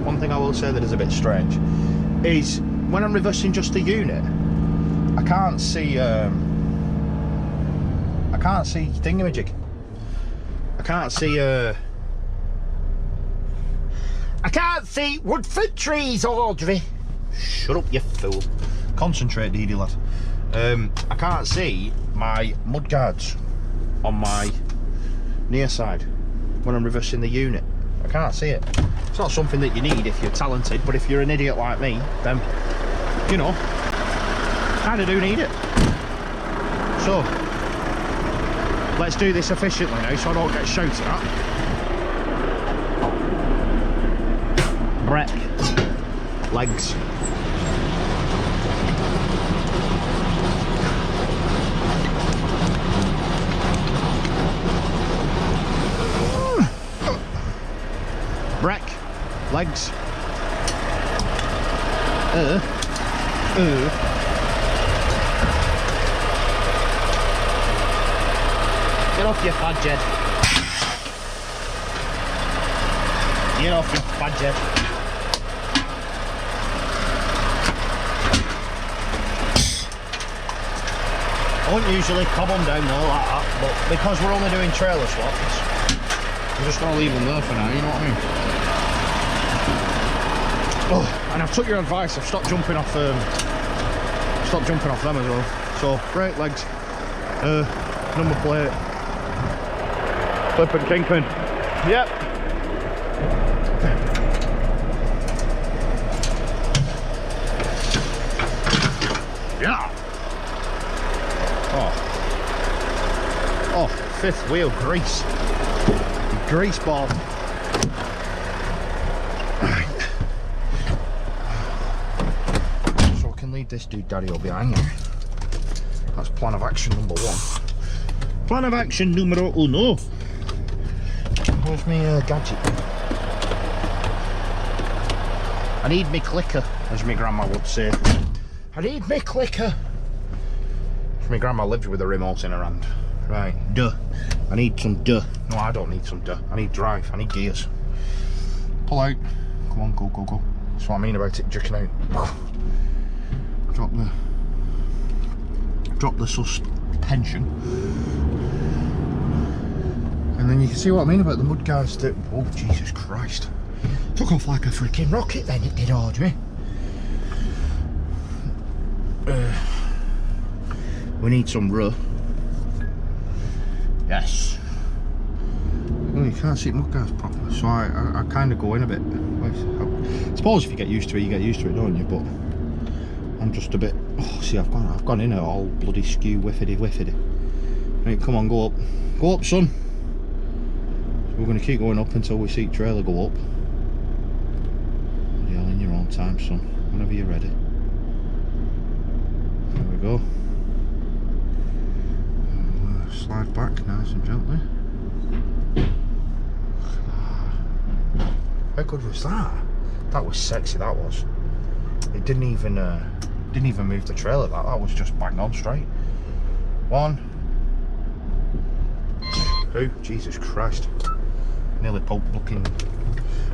one thing I will say that is a bit strange, is when I'm reversing just the unit, I can't see thingamajig. I can't see Woodford trees, Audrey. Shut up, you fool. Concentrate, deedy lad. I can't see my mudguards on my near side when I'm reversing the unit. I can't see it. It's not something that you need if you're talented, but if you're an idiot like me, then, you know, kind of do need it. So, let's do this efficiently now so I don't get shouted at. Brake. Legs. Brake. Legs. Get off your fudge, Jed. Get off, you badger. I wouldn't usually cob them down there like that, but because we're only doing trailer swaps, we're just going to leave them there for now, you know what I mean? Oh, and I've took your advice, I've stopped jumping off them as well. So, brake legs, number plate, flipping kingpin. Yep. Yeah. Oh, fifth wheel grease. Grease ball. Right. So I can leave this dude daddy behind me. That's plan of action number 1. Plan of action numero uno. Where's my gadget? I need me clicker, as my grandma would say. I need me clicker. My grandma lives with a remote in her hand. Right, duh. I need some duh. No, I don't need some duh. I need drive. I need gears. Pull out. Come on, go, go, go. That's what I mean about it jerking out. Drop the suspension. And then you can see what I mean about the mud guards that... Oh, Jesus Christ. Took off like a freaking rocket then, it did, Audrey. We need some ruh. Yes. Well, you can't see mudguards properly, so I kind of go in a bit. I suppose if you get used to it, you get used to it, don't you? But I'm just a bit. Oh, see, I've gone in it all bloody skew, whiffity. Right, come on, go up, son. So we're going to keep going up until we see trailer go up. Yell in your own time, son. Whenever you're ready. There we go. Slide back nice and gently. How good was that? That was sexy, that was. It didn't even move the trailer, that was just bang on straight. 1, 2, Jesus Christ. Nearly pulp looking.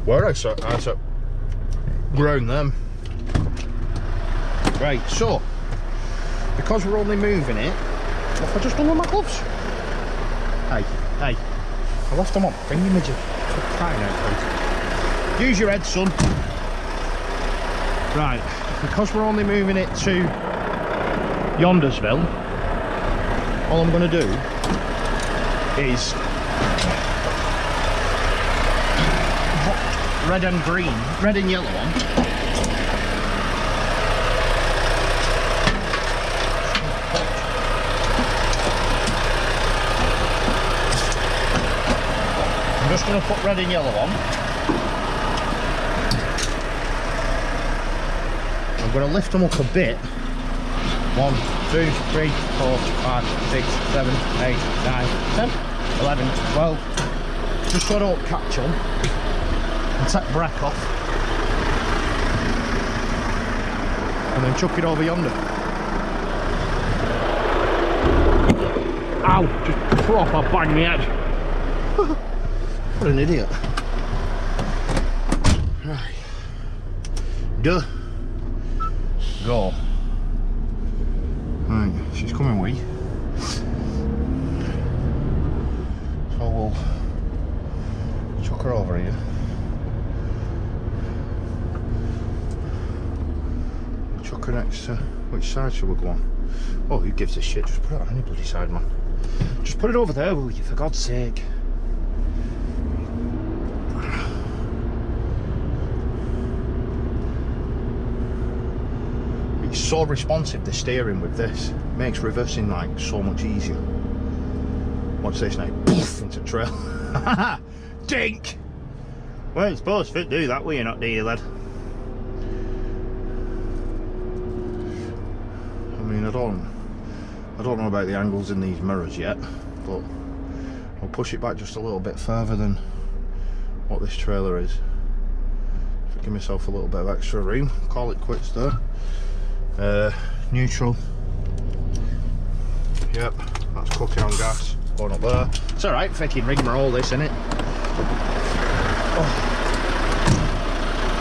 Where I saw ground them. Right, so because we're only moving it, what have I just done with my gloves? Hey, I left them on. Bring your midget. Crying out, please. Use your head, son. Right, because we're only moving it to Yondersville, all I'm going to do is red and yellow one. I'm just going to put red and yellow on. I'm going to lift them up a bit. 1, 2, 3, 4, 5, 6, 7, 8, 9, 10, 11, 12. Just so I don't catch them. And take breath off. And then chuck it over yonder. Ow! Just proper bang me head. What an idiot. Right. Duh. Go. Right, she's coming wee. So we'll chuck her over here. We'll chuck her next to... Which side should we go on? Oh, who gives a shit? Just put it on any bloody side, man. Just put it over there, will you, for God's sake. So responsive, the steering with this makes reversing like so much easier. Watch this now. Poof, into trail. Dink. Well, it's supposed to do that, were you not, do you, lad? I mean, I don't know about the angles in these mirrors yet, but I'll push it back just a little bit further than what this trailer is. Give myself a little bit of extra room. Call it quits there. Neutral. Yep, that's cooking on gas. Going up there. It's alright, fucking rigmarole this, innit? Oh.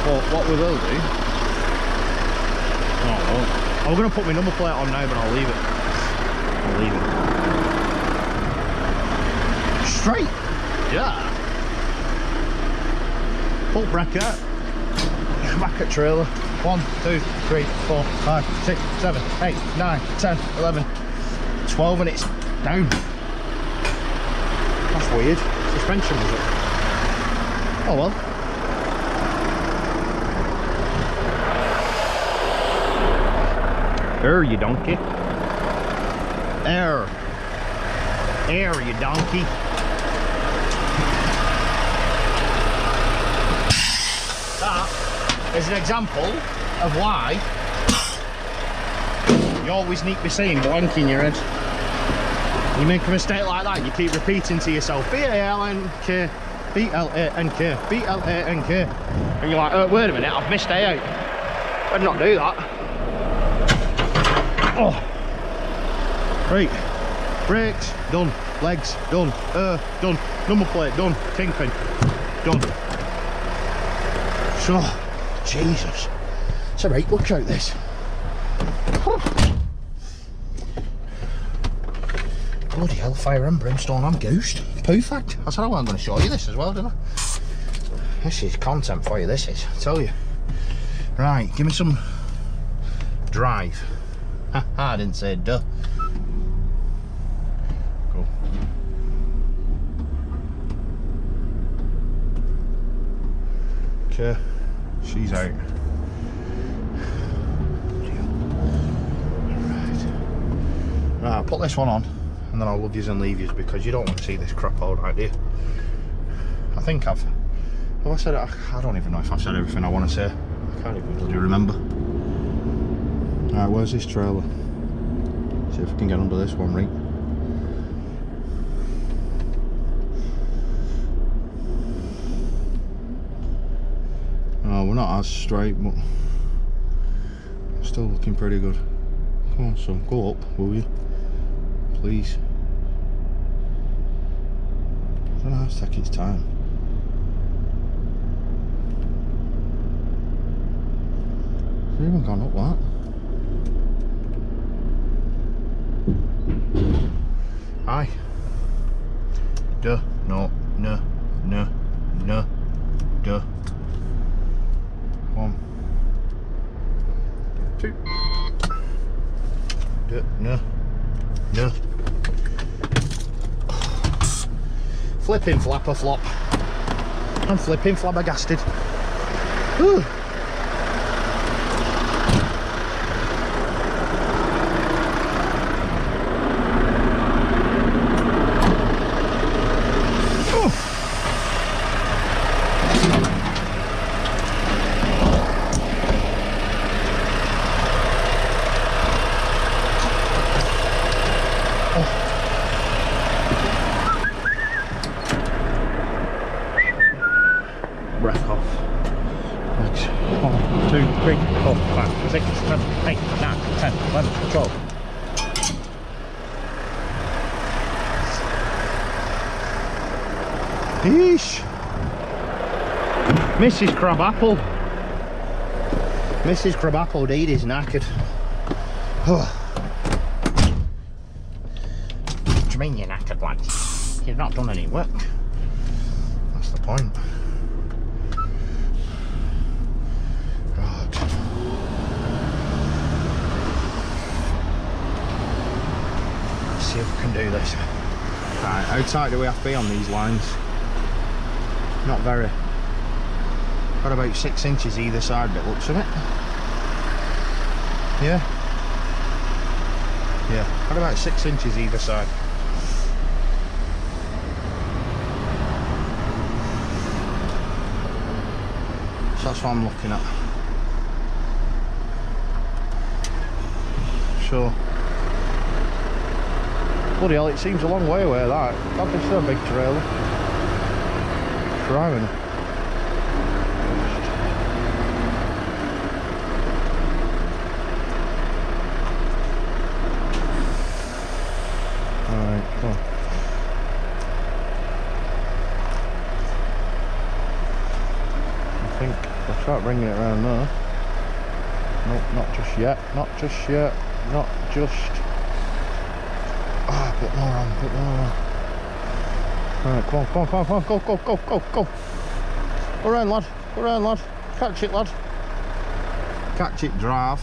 But what we will do... Oh, well, I'm going to put my number plate on now, but I'll leave it. I'll leave it. Straight! Yeah! Full bracket. Back at trailer. 1, 2, 3, 4, 5, 6, 7, 8, 9, 10, 11, 12, and it's down. That's weird. Suspension was it? Oh well. There, you donkey. There. There, you donkey. That is an example of why you always need to be saying blank in your head. You make a mistake like that, you keep repeating to yourself B-A-L-N-K, B-L-A-N-K, B-L-A-N-K, and you're like, oh, wait a minute, I've missed A out. I'd not do that. Oh, right, brakes done, legs done, done, number plate done, kingpin done. So, Jesus, it's a right look out this. Bloody hell, fire and brimstone, I'm goosed. Perfect. I said I wasn't going to show you this as well, didn't I? This is content for you, this is, I tell you. Right, give me some drive. I didn't say duh. Go. Okay, she's out. Right, I'll put this one on and then I'll love yous and leave yous because you don't want to see this crap all right, do you? I think have I said it? I don't even know if I've said everything I want to say. I can't even bloody remember. Right, where's this trailer? See if we can get under this one, right? Oh, we're not as straight, but still looking pretty good. Come on, son, go up, will you? Please. I don't know how to take its time. It's even gone up that. Aye. Duh. No. No. No. No. Duh. 1, 2. Duh. No. No. Flipping flapper flop. I'm flipping flabbergasted. Ooh. Breath off. Next. 1, 2, 3, 4, 5, 6, 7, 8, 9, 10, 11, 12. Yeesh. Mrs. Crabapple. Mrs. Crabapple Deed is knackered. What do you mean you're knackered, lad? You've not done any work. That's the point. Right. Let's see if we can do this. Right, how tight do we have to be on these lines? Not very. Got about 6 inches either side, but it looks of it. Yeah. Yeah, got about 6 inches either side. So that's what I'm looking at. So, bloody hell, it seems a long way away that. God, this is a big trailer. Driving. Alright, come on. I think that's Start bringing it around there. Nope, not just yet. Not just yet. Not just. Ah, a bit more on, a bit more on. Right, come on, come on, come on, come on, go, go, go, go, go. Go around, lad. Go around, lad. Catch it, lad. Catch it, drive.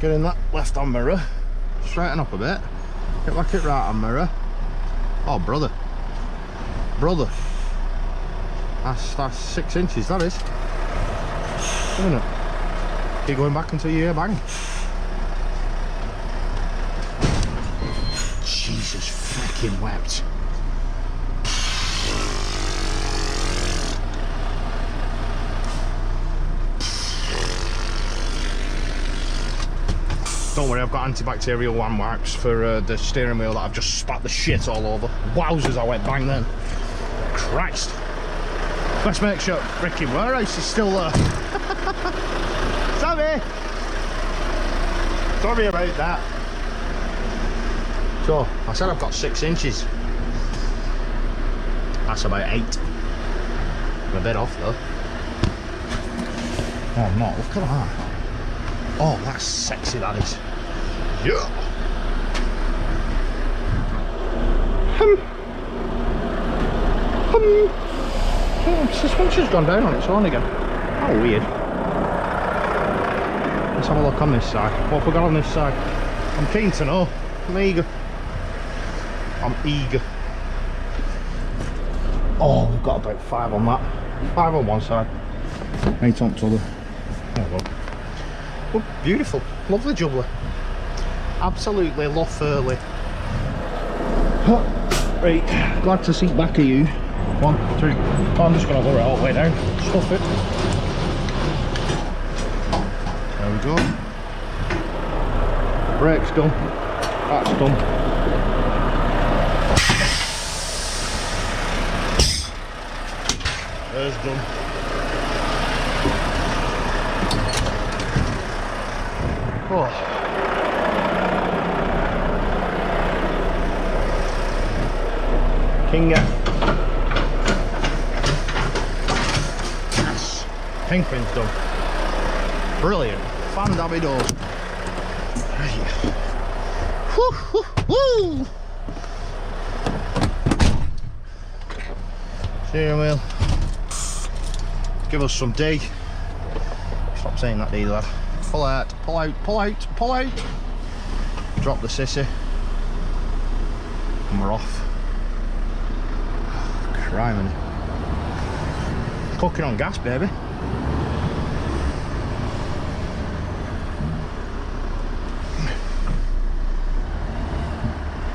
Get in that left hand mirror. Straighten up a bit. Get back at right hand mirror. Oh, brother. Brother. That's 6 inches, that is. Isn't it? Keep going back until you hear bang. Jesus fucking wept. Don't worry, I've got antibacterial hand wipes for the steering wheel that I've just spat the shit all over. Wowzers, I went bang then. Christ. Let's make sure Ricky Warehouse is still there. Sorry. Sorry about that. So, I said I've got 6 inches. That's about 8. I'm a bit off though. Oh no, look at that. Oh, that's sexy, that is. Yeah. Oh, suspension's gone down on its own again. How weird. Let's have a look on this side. What have we got on this side? I'm keen to know. I'm eager. I'm eager. Oh, we've got about 5 on that. 5 on one side. 8 on the other. There we go. Oh, beautiful. Lovely jubbly. Absolutely lovely. Right, glad to see back of you. 1, 2. Oh, I'm just going to lower it all the way down. Stuff it. There we go. Brake's done. That's done. There's done. Oh. Kinga. Yes. Kingpin's done. Brilliant. Fan-dabby-do. Right. Woo, woo, woo. Steering wheel. Give us some D. Stop saying that D, lad. Pull out, pull out, pull out, pull out. Drop the sissy. And we're off. Criminy. Cooking on gas, baby.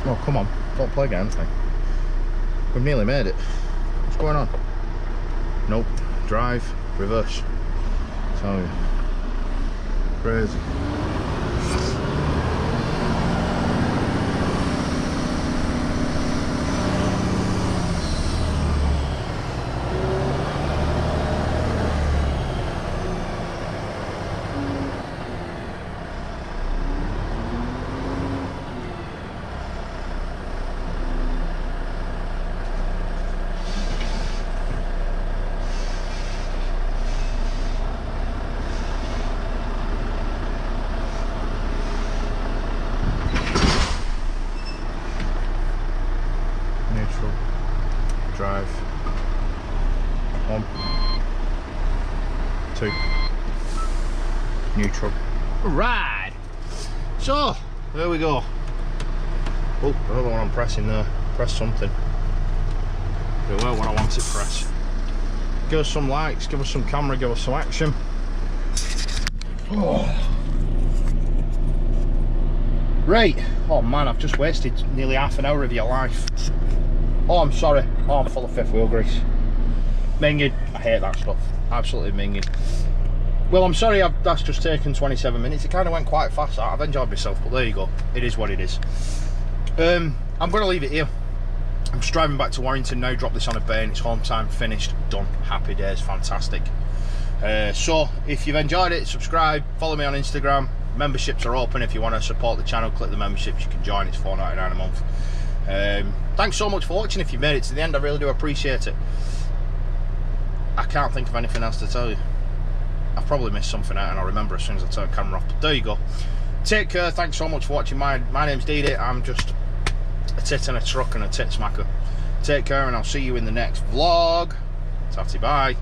Oh, come on. Don't play games, thing. We've nearly made it. What's going on? Nope. Drive, reverse. Tell you. Crazy. Drive. 1, 2. Neutral. Right. So there we go. Oh, another one I'm pressing there. Press something. It weren't what I wanted to press. Give us some likes, give us some camera, give us some action. Oh. Right. Oh man, I've just wasted nearly half an hour of your life. Oh, I'm sorry. Oh, I'm full of fifth wheel grease. Minging. I hate that stuff. Absolutely minging. Well, I'm sorry that's just taken 27 minutes. It kind of went quite fast. I've enjoyed myself, but there you go. It is what it is. I'm going to leave it here. I'm just driving back to Warrington now. Drop this on a bay and it's home time. Finished. Done. Happy days. Fantastic. So, if you've enjoyed it, subscribe. Follow me on Instagram. Memberships are open. If you want to support the channel, click the memberships. You can join. It's £4.99 a month. Thanks so much for watching. If you made it to the end, I really do appreciate it. I can't think of anything else to tell you. I've probably missed something out and I'll remember as soon as I turn the camera off. But there you go. Take care. Thanks so much for watching. My name's Dee. I'm just a tit in a truck and a tit smacker. Take care and I'll see you in the next vlog. Tatty bye.